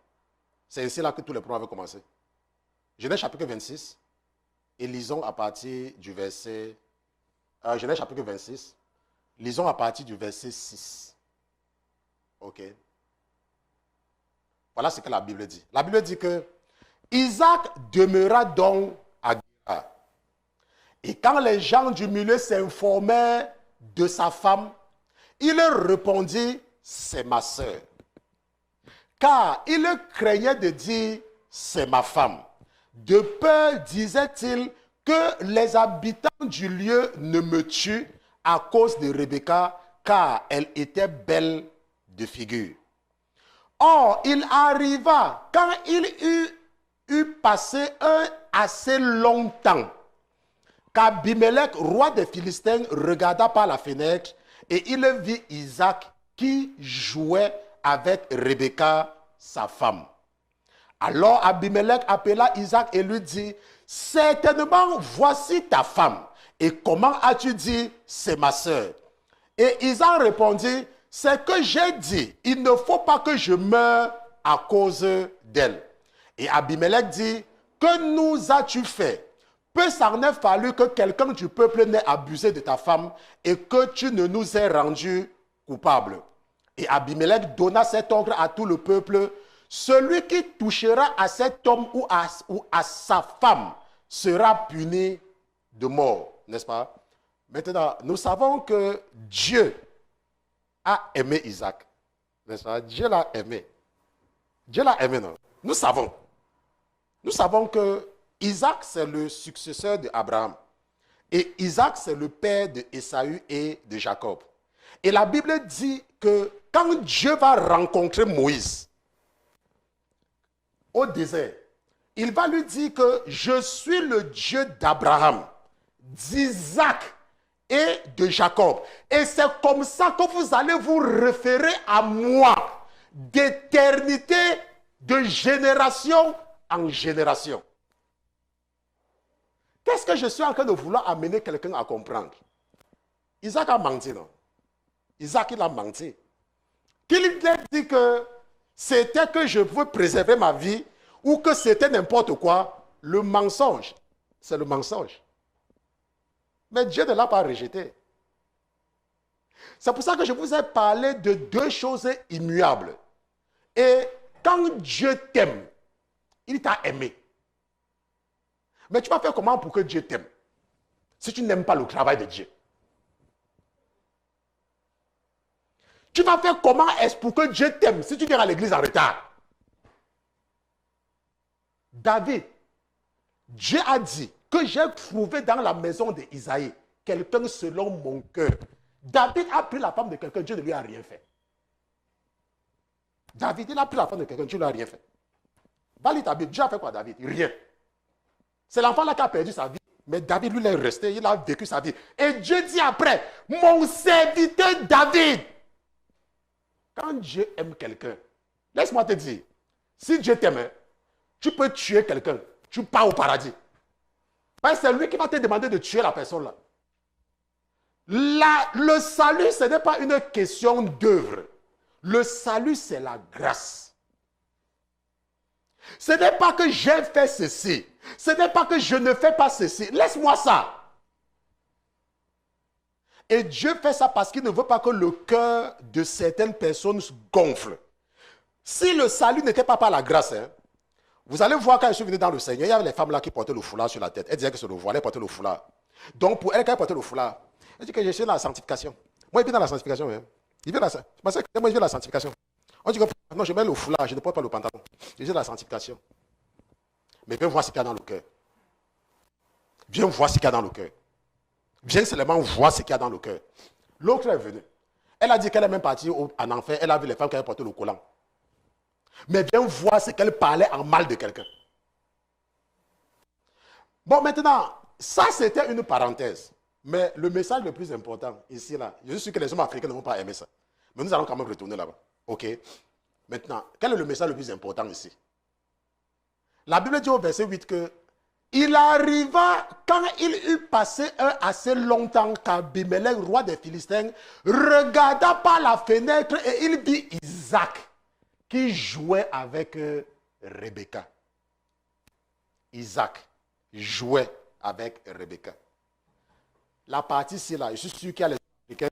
C'est ici là que tous les problèmes avaient commencé. Genèse, chapitre 26. Et lisons à partir du verset... Genèse, chapitre 26. Lisons à partir du verset 6. Ok. Voilà ce que la Bible dit. La Bible dit que Isaac demeura donc à Et quand les gens du milieu s'informaient de sa femme, il leur répondit, c'est ma sœur. Car il craignait de dire, c'est ma femme. De peur, disait-il, que les habitants du lieu ne me tuent à cause de Rebecca, car elle était belle de figure. Or, il arriva, quand il eut passé un assez long temps, qu'Abimelech, roi des Philistins, regarda par la fenêtre et il vit Isaac qui jouait avec Rebecca, sa femme. Alors Abimelech appela Isaac et lui dit, certainement voici ta femme. Et comment as-tu dit, c'est ma sœur? Et Isaac répondit, c'est que j'ai dit, il ne faut pas que je meure à cause d'elle. Et Abimelech dit, que nous as-tu fait? Peu s'en est fallu que quelqu'un du peuple n'ait abusé de ta femme et que tu ne nous aies rendu coupables. Et Abimelech donna cet ordre à tout le peuple, celui qui touchera à cet homme ou à sa femme sera puni de mort, n'est-ce pas? Maintenant, nous savons que Dieu a aimé Isaac, n'est-ce pas? Dieu l'a aimé. Dieu l'a aimé, non? Nous savons. Nous savons que Isaac, c'est le successeur d'Abraham. Et Isaac, c'est le père d'Ésaü et de Jacob. Et la Bible dit que quand Dieu va rencontrer Moïse au désert, il va lui dire que je suis le Dieu d'Abraham, d'Isaac et de Jacob. Et c'est comme ça que vous allez vous référer à moi d'éternité, de génération en génération. Qu'est-ce que je suis en train de vouloir amener quelqu'un à comprendre? Isaac a menti, non? Isaac, il a menti. Qu'il ait dit que c'était que je veux préserver ma vie ou que c'était n'importe quoi, le mensonge, c'est le mensonge. Mais Dieu ne l'a pas rejeté. C'est pour ça que je vous ai parlé de deux choses immuables. Et quand Dieu t'aime, il t'a aimé. Mais tu vas faire comment pour que Dieu t'aime si tu n'aimes pas le travail de Dieu? Tu vas faire comment est-ce pour que Dieu t'aime si tu viens à l'église en retard? David, Dieu a dit que j'ai trouvé dans la maison d'Isaïe quelqu'un selon mon cœur. David a pris la femme de quelqu'un, Dieu ne lui a rien fait. David, il a pris la femme de quelqu'un, Dieu ne lui a rien fait. Bali David, Dieu a fait quoi David? Rien. C'est l'enfant là qui a perdu sa vie. Mais David, lui, il est resté, il a vécu sa vie. Et Dieu dit après, mon serviteur David. Quand Dieu aime quelqu'un, laisse-moi te dire, si Dieu t'aime, tu peux tuer quelqu'un, tu pars au paradis. Parce que c'est lui qui va te demander de tuer la personne là. Le salut, ce n'est pas une question d'œuvre. Le salut, c'est la grâce. Ce n'est pas que j'ai fait ceci. Ce n'est pas que je ne fais pas ceci. Laisse-moi ça. Et Dieu fait ça parce qu'il ne veut pas que le cœur de certaines personnes gonfle. Si le salut n'était pas par la grâce, vous allez voir quand je suis venu dans le Seigneur, il y avait les femmes là qui portaient le foulard sur la tête. Elles disaient que c'est le voile, elles portaient le foulard. Donc pour elles, quand elles portaient le foulard, elles disaient que je suis dans la sanctification. Moi, il vient dans la sanctification. Il vient dans la, moi, je viens dans la sanctification. On dit que non, je mets le foulard, je ne porte pas le pantalon. Je viens dans la sanctification. Mais viens voir ce qu'il y a dans le cœur. Viens voir ce qu'il y a dans le cœur. Viens seulement voir ce qu'il y a dans le cœur. L'autre est venue. Elle a dit qu'elle est même partie en enfer. Elle a vu les femmes qui avaient porté le collant. Mais viens voir ce qu'elle parlait en mal de quelqu'un. Bon, maintenant, ça c'était une parenthèse. Mais le message le plus important, ici, là, je suis sûr que les hommes africains ne vont pas aimer ça. Mais nous allons quand même retourner là-bas. OK? Maintenant, quel est le message le plus important ici? La Bible dit au verset 8 que il arriva, quand il eut passé un assez long temps qu'Abimelech, roi des Philistins, regarda par la fenêtre et il vit Isaac qui jouait avec Rebecca. Isaac jouait avec Rebecca. La partie ici, là, je suis sûr qu'il y a les Africains,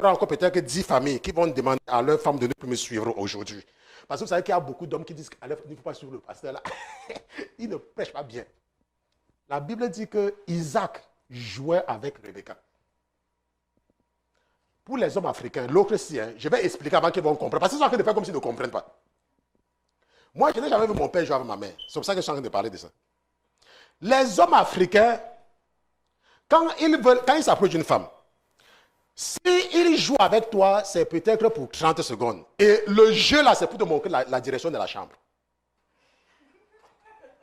encore peut-être que 10 familles qui vont demander à leurs femmes de ne plus me suivre aujourd'hui. Parce que vous savez qu'il y a beaucoup d'hommes qui disent qu'il ne faut pas suivre le pasteur là. Il ne prêche pas bien. La Bible dit que Isaac jouait avec Rebecca. Pour les hommes africains, l'autre si, je vais expliquer avant qu'ils vont comprendre. Parce qu'ils sont en train de faire comme s'ils ne comprennent pas. Moi, je n'ai jamais vu mon père jouer avec ma mère. C'est pour ça que je suis en train de parler de ça. Les hommes africains, quand ils s'approchent d'une femme, s'ils jouent avec toi, c'est peut-être pour 30 secondes. Et le jeu là, c'est pour te montrer la direction de la chambre.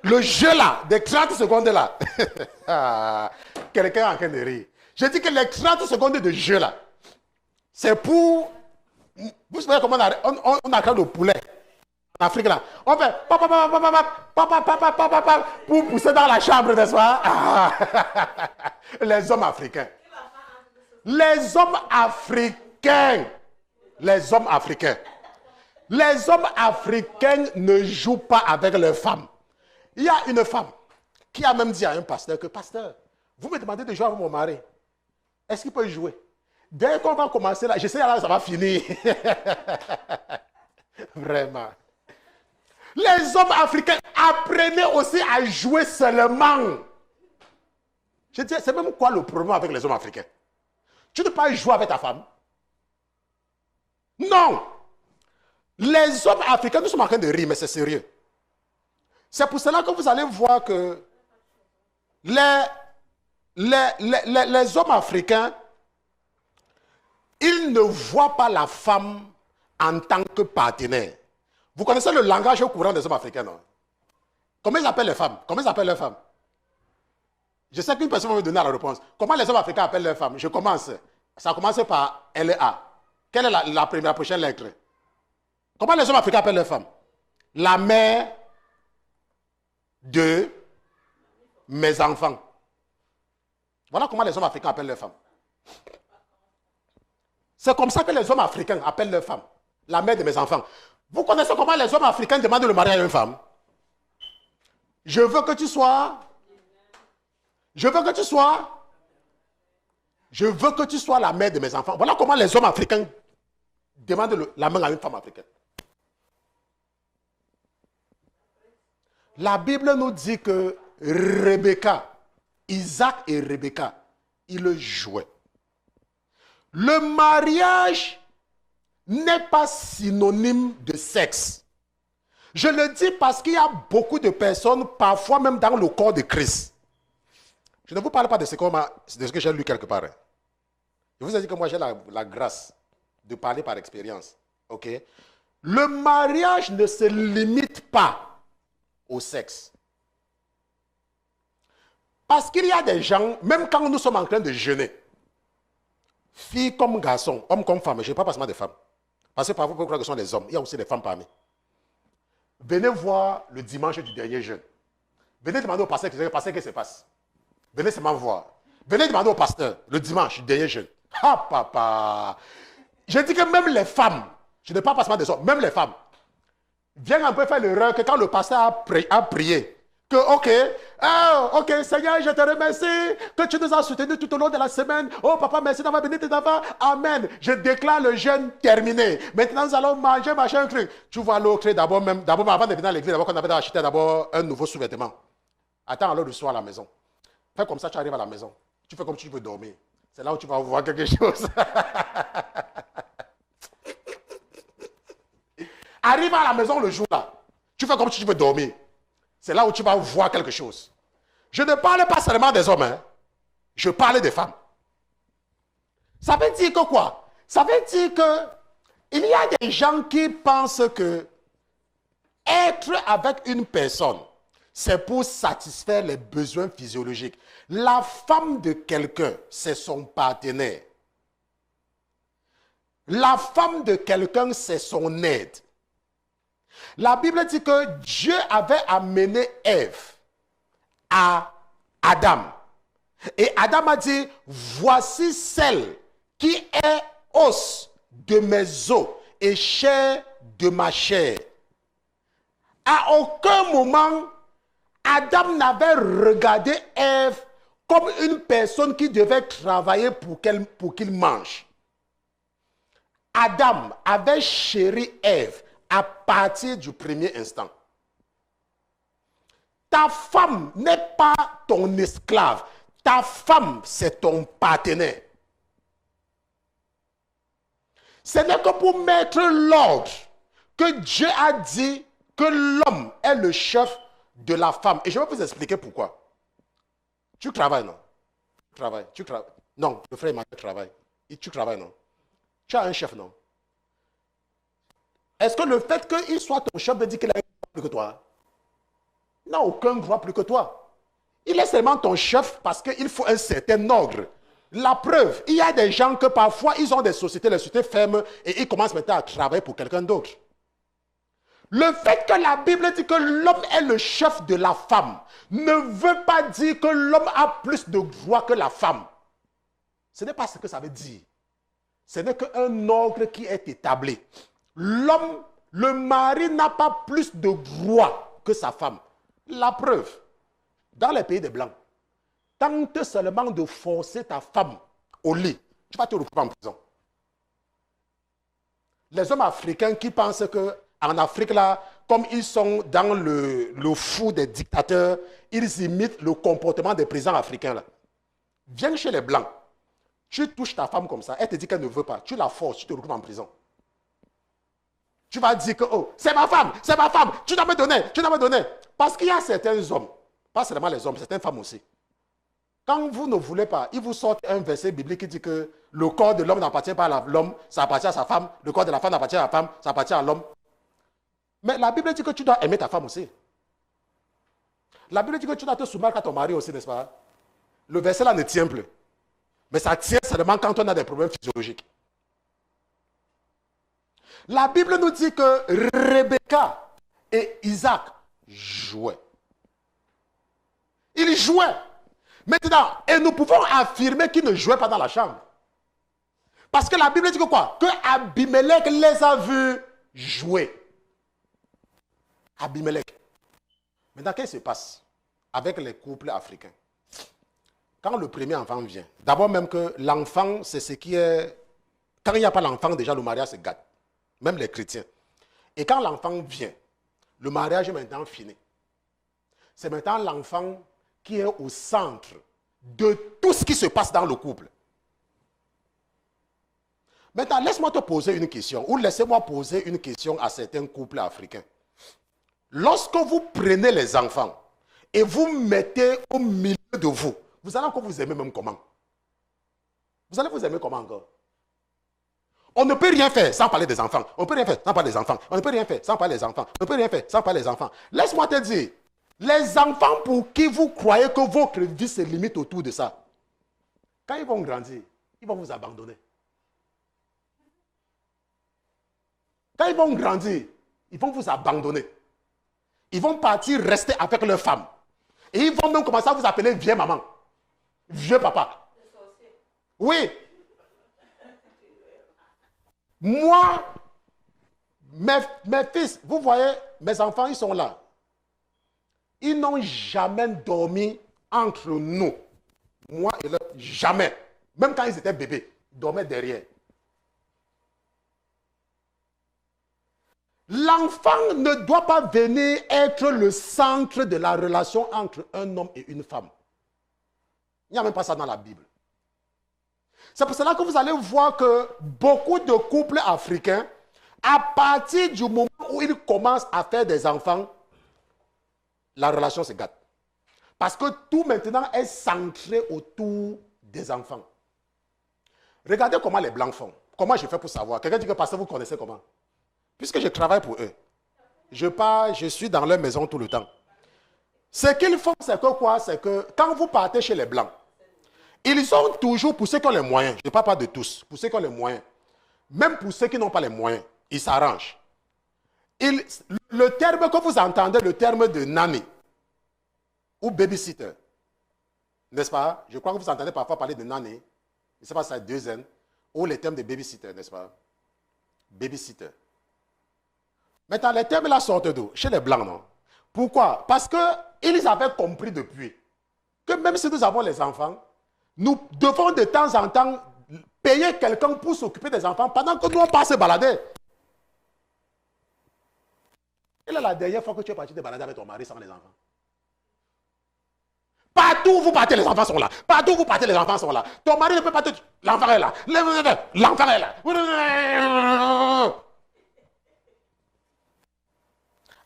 Le jeu là, des 30 secondes là. Quelqu'un est en train de rire. Je dis que les 30 secondes de jeu là, c'est pour... Vous savez comment on a créé le poulet en Afrique là. On fait pour pousser dans la chambre, n'est-ce pas? Les hommes africains. Les hommes africains. Les hommes africains. Les hommes africains ne jouent pas avec leurs femmes. Il y a une femme qui a même dit à un pasteur que, pasteur, vous me demandez de jouer avec mon mari. Est-ce qu'il peut jouer? Dès qu'on va commencer là, je sais là, ça va finir. Vraiment. Les hommes africains apprenaient aussi à jouer seulement. Je dis, c'est même quoi le problème avec les hommes africains? Tu ne peux pas jouer avec ta femme? Non. Les hommes africains, nous sommes en train de rire, mais c'est sérieux. C'est pour cela que vous allez voir que les hommes africains, ils ne voient pas la femme en tant que partenaire. Vous connaissez le langage courant des hommes africains, non? Comment ils appellent les femmes? Comment ils appellent leurs femmes? Je sais qu'une personne va me donner la réponse. Comment les hommes africains appellent leurs femmes? Je commence. Ça commence par LA. Quelle est la prochaine lettre? Comment les hommes africains appellent leurs femmes? La mère de mes enfants. Voilà comment les hommes africains appellent leurs femmes. C'est comme ça que les hommes africains appellent leurs femmes. La mère de mes enfants. Vous connaissez comment les hommes africains demandent le mariage à une femme? Je veux que tu sois. Je veux que tu sois. Je veux que tu sois la mère de mes enfants. Voilà comment les hommes africains demandent la main à une femme africaine. La Bible nous dit que Rebecca, Isaac et Rebecca, ils jouaient. Le mariage n'est pas synonyme de sexe. Je le dis parce qu'il y a beaucoup de personnes, parfois même dans le corps de Christ. Je ne vous parle pas de ce que j'ai lu quelque part. Je vous ai dit que moi j'ai la grâce de parler par expérience. Ok? Le mariage ne se limite pas au sexe. Parce qu'il y a des gens, même quand nous sommes en train de jeûner, filles comme garçons, hommes comme femmes, je ne parle pas seulement des femmes. Parce que parfois, vous croyez que ce sont des hommes. Il y a aussi des femmes parmi. Venez voir le dimanche du dernier jeûne. Venez demander au pasteur qu'est-ce qui se passe. Venez seulement voir. Venez demander au pasteur le dimanche du dernier jeûne. Ah papa! Je dis que même les femmes, je ne parle pas seulement des hommes, même les femmes, viennent un peu faire l'erreur que quand le pasteur a prié, que ok, Seigneur, je te remercie que tu nous as soutenus tout au long de la semaine. Oh papa, merci d'avoir béni tes enfants. Amen. Je déclare le jeûne terminé. Maintenant, nous allons manger, machin, un truc. Tu vois l'autre d'abord, avant de venir à l'église, d'abord qu'on avait acheté d'abord un nouveau sous-vêtement. Attends alors le soir à la maison. Fais comme ça, tu arrives à la maison. Tu fais comme tu veux dormir. C'est là où tu vas voir quelque chose. Arrive à la maison le jour là. Tu fais comme si tu veux dormir. C'est là où tu vas voir quelque chose. Je ne parle pas seulement des hommes. Hein. Je parle des femmes. Ça veut dire que quoi? Ça veut dire que il y a des gens qui pensent que être avec une personne, c'est pour satisfaire les besoins physiologiques. La femme de quelqu'un, c'est son partenaire. La femme de quelqu'un, c'est son aide. La Bible dit que Dieu avait amené Ève à Adam. Et Adam a dit, voici celle qui est os de mes os et chair de ma chair. À aucun moment, Adam n'avait regardé Ève comme une personne qui devait travailler pour qu'il mange. Adam avait chéri Ève à partir du premier instant. Ta femme n'est pas ton esclave. ta femme, c'est ton partenaire. Ce n'est que pour mettre l'ordre que Dieu a dit que l'homme est le chef de la femme. Et je vais vous expliquer pourquoi. Tu travailles, non? Tu travailles. Non, le frère Emmanuel travaille. Tu travailles, non? Tu as un chef, non? Est-ce que le fait qu'il soit ton chef veut dire qu'il a un droit plus que toi? Il n'a aucun droit plus que toi. Il est seulement ton chef parce qu'il faut un certain ordre. La preuve, il y a des gens que parfois, ils ont des sociétés, les sociétés ferment et ils commencent maintenant à travailler pour quelqu'un d'autre. Le fait que la Bible dit que l'homme est le chef de la femme ne veut pas dire que l'homme a plus de droits que la femme. Ce n'est pas ce que ça veut dire. Ce n'est qu'un ordre qui est établi. L'homme, le mari n'a pas plus de droits que sa femme. La preuve, dans les pays des Blancs, tente seulement de forcer ta femme au lit, tu vas te retrouver en prison. Les hommes africains qui pensent qu'en Afrique, là, comme ils sont dans le fou des dictateurs, ils imitent le comportement des présidents africains. Là. Viens chez les Blancs, tu touches ta femme comme ça, elle te dit qu'elle ne veut pas, tu la forces, tu te retrouves en prison. Tu vas dire que, oh, c'est ma femme, tu dois me donner. Parce qu'il y a certains hommes, pas seulement les hommes, certaines femmes aussi. Quand vous ne voulez pas, ils vous sortent un verset biblique qui dit que le corps de l'homme n'appartient pas à l'homme, ça appartient à sa femme. Le corps de la femme n'appartient à la femme, ça appartient à l'homme. Mais la Bible dit que tu dois aimer ta femme aussi. La Bible dit que tu dois te soumettre à ton mari aussi, n'est-ce pas? Le verset là ne tient plus. Mais ça tient seulement quand on a des problèmes physiologiques. La Bible nous dit que Rebecca et Isaac jouaient. Ils jouaient. Maintenant, et nous pouvons affirmer qu'ils ne jouaient pas dans la chambre. Parce que la Bible dit que quoi? Que Abimelech les a vus jouer. Abimelech. Maintenant, qu'est-ce qui se passe avec les couples africains? Quand le premier enfant vient, d'abord même que l'enfant, c'est ce qui est... Quand il n'y a pas l'enfant, déjà le mariage se gâte. Même les chrétiens. Et quand l'enfant vient, le mariage est maintenant fini. C'est maintenant l'enfant qui est au centre de tout ce qui se passe dans le couple. Maintenant, laisse-moi te poser une question, ou laissez-moi poser une question à certains couples africains. Lorsque vous prenez les enfants et vous mettez au milieu de vous, vous allez encore vous aimer même comment? Vous allez vous aimer comment encore? On ne peut rien faire sans parler des enfants. On ne peut rien faire sans parler des enfants. On ne peut rien faire sans parler des enfants. On ne peut rien faire sans parler des enfants. Laisse-moi te dire, les enfants pour qui vous croyez que votre vie se limite autour de ça, quand ils vont grandir, ils vont vous abandonner. Quand ils vont grandir, ils vont vous abandonner. Ils vont partir rester avec leur femme. Et ils vont même commencer à vous appeler vieille maman, vieux papa. Oui. Moi, mes fils, vous voyez, mes enfants, ils sont là. Ils n'ont jamais dormi entre nous. Moi et eux, jamais. Même quand ils étaient bébés, ils dormaient derrière. L'enfant ne doit pas venir être le centre de la relation entre un homme et une femme. Il n'y a même pas ça dans la Bible. C'est pour cela que vous allez voir que beaucoup de couples africains, à partir du moment où ils commencent à faire des enfants, la relation se gâte. Parce que tout maintenant est centré autour des enfants. Regardez comment les Blancs font. Comment je fais pour savoir? Quelqu'un dit que parce que vous connaissez comment? Puisque je travaille pour eux. Je suis dans leur maison tout le temps. Ce qu'ils font, c'est que quoi? C'est que quand vous partez chez les Blancs, ils sont toujours, pour ceux qui ont les moyens, je ne parle pas de tous, pour ceux qui ont les moyens, même pour ceux qui n'ont pas les moyens, ils s'arrangent. Le terme que vous entendez, le terme de nanny ou babysitter, n'est-ce pas? Je crois que vous entendez parfois parler de nanny, je ne sais pas si c'est 2 N, ou les termes de babysitter, n'est-ce pas? Babysitter. Maintenant, les termes là sortent d'où? Chez les Blancs, non? Pourquoi? Parce qu'ils avaient compris depuis que même si nous avons les enfants, nous devons de temps en temps payer quelqu'un pour s'occuper des enfants pendant que nous on passe se balader. Quelle est la dernière fois que tu es parti te balader avec ton mari sans les enfants? Partout Partout où vous partez, les enfants sont là. Partout où vous partez, les enfants sont là. Ton mari ne peut pas te... L'enfant est là. L'enfant est là.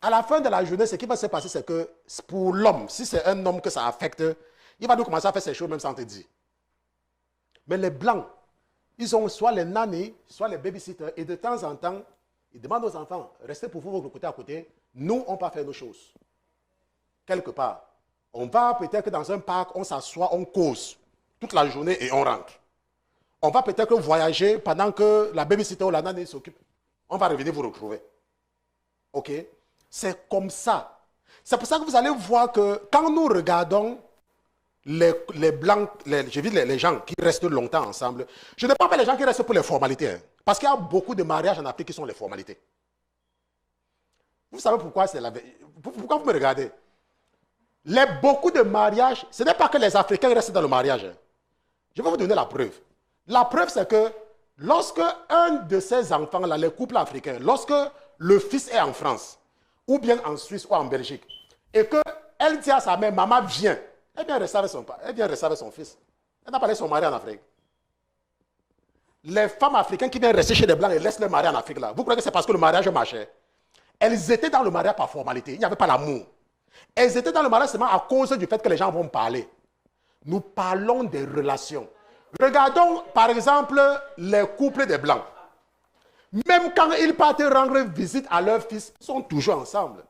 À la fin de la journée, ce qui va se passer, c'est que pour l'homme, si c'est un homme que ça affecte, il va nous commencer à faire ces choses même sans te dire. Mais les blancs, ils ont soit les nannies, soit les babysitters, et de temps en temps, ils demandent aux enfants, restez pour vous, côté à côté, nous, on va faire nos choses. Quelque part. On va peut-être que dans un parc, on s'assoit, on cause toute la journée et on rentre. On va peut-être voyager pendant que la babysitter ou la nanny s'occupe. On va revenir vous retrouver. OK? C'est comme ça. C'est pour ça que vous allez voir que quand nous regardons les blancs, les gens qui restent longtemps ensemble, je ne parle pas des gens qui restent pour les formalités. Hein, parce qu'il y a beaucoup de mariages en Afrique qui sont les formalités. Vous savez pourquoi c'est la... Pourquoi vous me regardez? Beaucoup de mariages, ce n'est pas que les Africains restent dans le mariage. Hein. Je vais vous donner la preuve. La preuve, c'est que lorsque un de ces enfants-là, les couples africains, lorsque le fils est en France, ou bien en Suisse ou en Belgique, et qu'elle dit à sa mère, maman, viens, elle vient rester avec son fils. Elle n'a pas laissé son mari en Afrique. Les femmes africaines qui viennent rester chez les Blancs et laissent leur mari en Afrique, là, vous croyez que c'est parce que le mariage marchait? Elles étaient dans le mariage par formalité. Il n'y avait pas l'amour. Elles étaient dans le mariage seulement à cause du fait que les gens vont parler. Nous parlons des relations. Regardons, par exemple, les couples des Blancs. Même quand ils partent rendre visite à leur fils, ils sont toujours ensemble.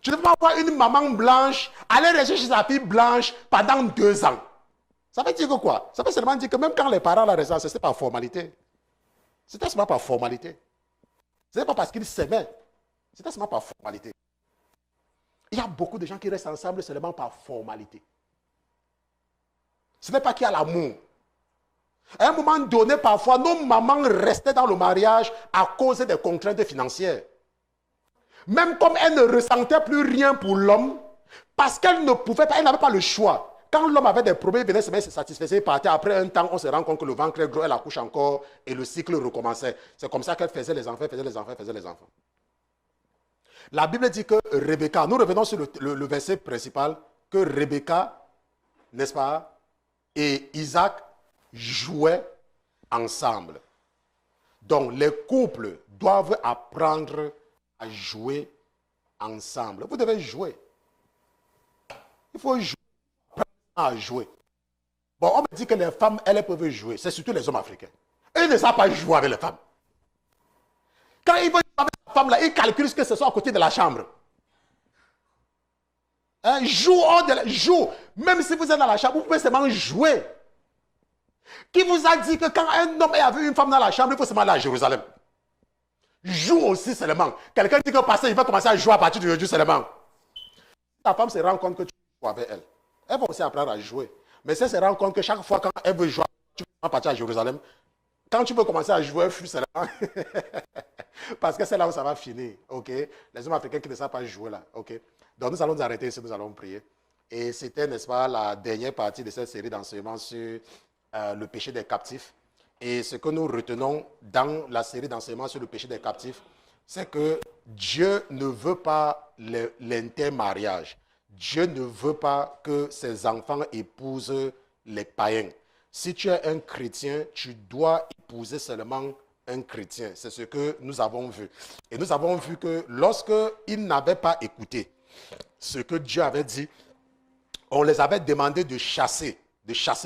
Tu ne peux pas avoir une maman blanche aller rester chez sa fille blanche pendant 2 ans. Ça veut dire que quoi? Ça veut seulement dire que même quand les parents la restent, c'était par formalité. C'était seulement par formalité. Ce n'est pas parce qu'ils s'aimaient. C'était seulement par formalité. Il y a beaucoup de gens qui restent ensemble seulement par formalité. Ce n'est pas qu'il y a l'amour. À un moment donné, parfois, nos mamans restaient dans le mariage à cause des contraintes financières. Même comme elles ne ressentaient plus rien pour l'homme, parce qu'elles ne pouvaient pas, elles n'avaient pas le choix. Quand l'homme avait des problèmes, il venait se satisfaire, il partait. Après un temps, on se rend compte que le ventre est gros, elle accouche encore et le cycle recommençait. C'est comme ça qu'elle faisait les enfants, faisait les enfants, faisait les enfants. La Bible dit que Rebecca, nous revenons sur le verset principal, que Rebecca, n'est-ce pas, et Isaac jouaient ensemble. Donc, les couples doivent apprendre à jouer ensemble. Vous devez jouer. Il faut jouer, apprendre à jouer. Bon, on me dit que les femmes, elles peuvent jouer. C'est surtout les hommes africains. Ils ne savent pas jouer avec les femmes. Quand ils veulent jouer avec la femme, là, ils calculent que ce soit à côté de la chambre. Hein, joue. Même si vous êtes dans la chambre, vous pouvez seulement jouer. Qui vous a dit que quand un homme a vu une femme dans la chambre, il faut seulement aller à Jérusalem? Joue aussi seulement. Quelqu'un dit que pasteur, il va commencer à jouer à partir d'aujourd'hui seulement. Ta femme se rend compte que tu joues avec elle. Elle va aussi apprendre à jouer. Mais si elle se rend compte que chaque fois quand elle veut jouer, tu vas partir à Jérusalem. Quand tu veux commencer à jouer, fuis seulement. Parce que c'est là où ça va finir. Okay? Les hommes africains qui ne savent pas jouer là. Okay? Donc nous allons nous arrêter ici, nous allons prier. Et c'était, n'est-ce pas, la dernière partie de cette série d'enseignements sur le péché des captifs. Et ce que nous retenons dans la série d'enseignements sur le péché des captifs, c'est que Dieu ne veut pas l'intermariage. Dieu ne veut pas que ses enfants épousent les païens. Si tu es un chrétien, tu dois épouser seulement un chrétien. C'est ce que nous avons vu. Et nous avons vu que lorsqu'ils n'avaient pas écouté ce que Dieu avait dit, on les avait demandé de chasser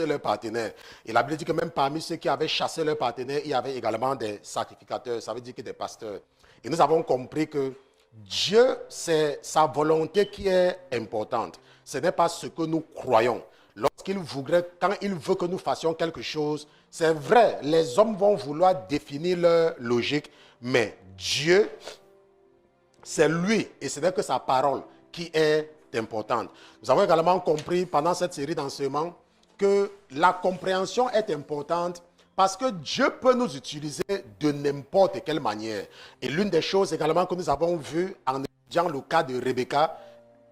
leur partenaire. Et la Bible dit que même parmi ceux qui avaient chassé leur partenaire, il y avait également des sacrificateurs, ça veut dire que des pasteurs. Et nous avons compris que Dieu, c'est sa volonté qui est importante. Ce n'est pas ce que nous croyons. Quand il veut que nous fassions quelque chose, c'est vrai, les hommes vont vouloir définir leur logique, mais Dieu, c'est lui, et ce n'est que sa parole qui est importante. Nous avons également compris pendant cette série d'enseignements que la compréhension est importante parce que Dieu peut nous utiliser de n'importe quelle manière. Et l'une des choses également que nous avons vues en étudiant le cas de Rebecca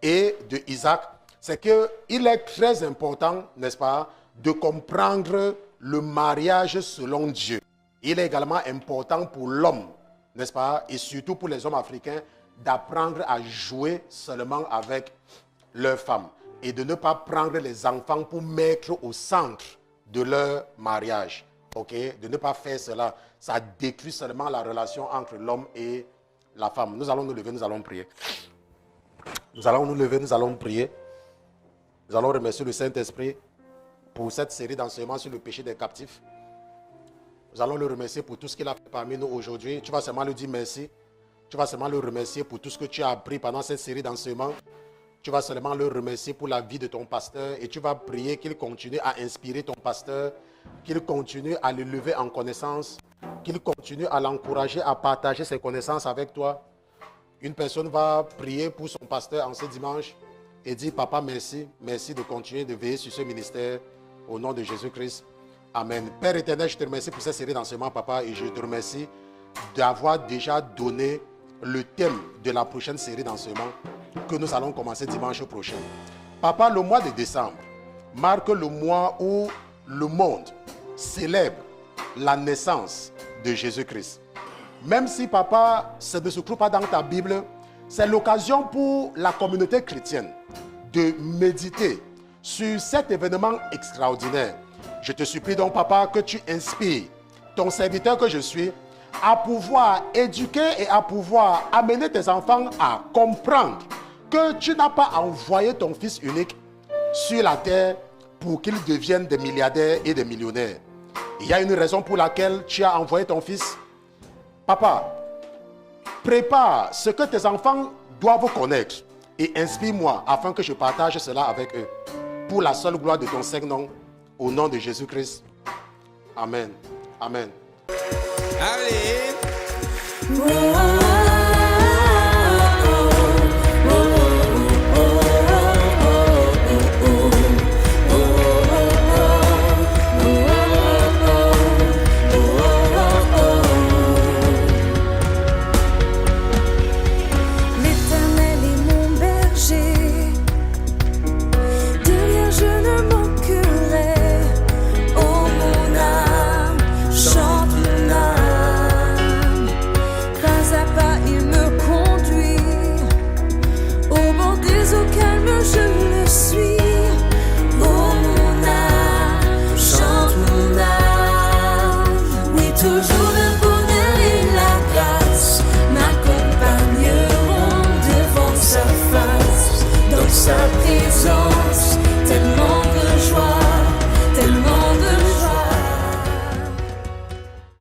et de Isaac, c'est qu'il est très important, n'est-ce pas, de comprendre le mariage selon Dieu. Il est également important pour l'homme, n'est-ce pas, et surtout pour les hommes africains, d'apprendre à jouer seulement avec leurs femmes. et de ne pas prendre les enfants pour mettre au centre de leur mariage. Ok? De ne pas faire cela. Ça détruit seulement la relation entre l'homme et la femme. Nous allons nous lever, nous allons prier. Nous allons nous lever, nous allons prier. Nous allons remercier le Saint-Esprit pour cette série d'enseignements sur le péché des captifs. Nous allons le remercier pour tout ce qu'il a fait parmi nous aujourd'hui. Tu vas seulement lui dire merci. Tu vas seulement le remercier pour tout ce que tu as appris pendant cette série d'enseignements. Tu vas seulement le remercier pour la vie de ton pasteur et tu vas prier qu'il continue à inspirer ton pasteur, qu'il continue à le lever en connaissance, qu'il continue à l'encourager à partager ses connaissances avec toi. Une personne va prier pour son pasteur en ce dimanche et dire: Papa, merci, merci de continuer de veiller sur ce ministère au nom de Jésus-Christ. Amen. Père éternel, je te remercie pour cette série d'enseignements, papa, et je te remercie d'avoir déjà donné le thème de la prochaine série d'enseignements que nous allons commencer dimanche prochain. Papa, le mois de décembre marque le mois où le monde célèbre la naissance de Jésus-Christ. Même si, papa, ça ne se trouve pas dans ta Bible, c'est l'occasion pour la communauté chrétienne de méditer sur cet événement extraordinaire. Je te supplie donc, papa, que tu inspires ton serviteur que je suis à pouvoir éduquer et à pouvoir amener tes enfants à comprendre que tu n'as pas envoyé ton fils unique sur la terre pour qu'ils deviennent des milliardaires et des millionnaires. Il y a une raison pour laquelle tu as envoyé ton fils. Papa, prépare ce que tes enfants doivent connaître et inspire-moi afin que je partage cela avec eux. Pour la seule gloire de ton Saint-Nom, au nom de Jésus-Christ. Amen. Amen. Allez.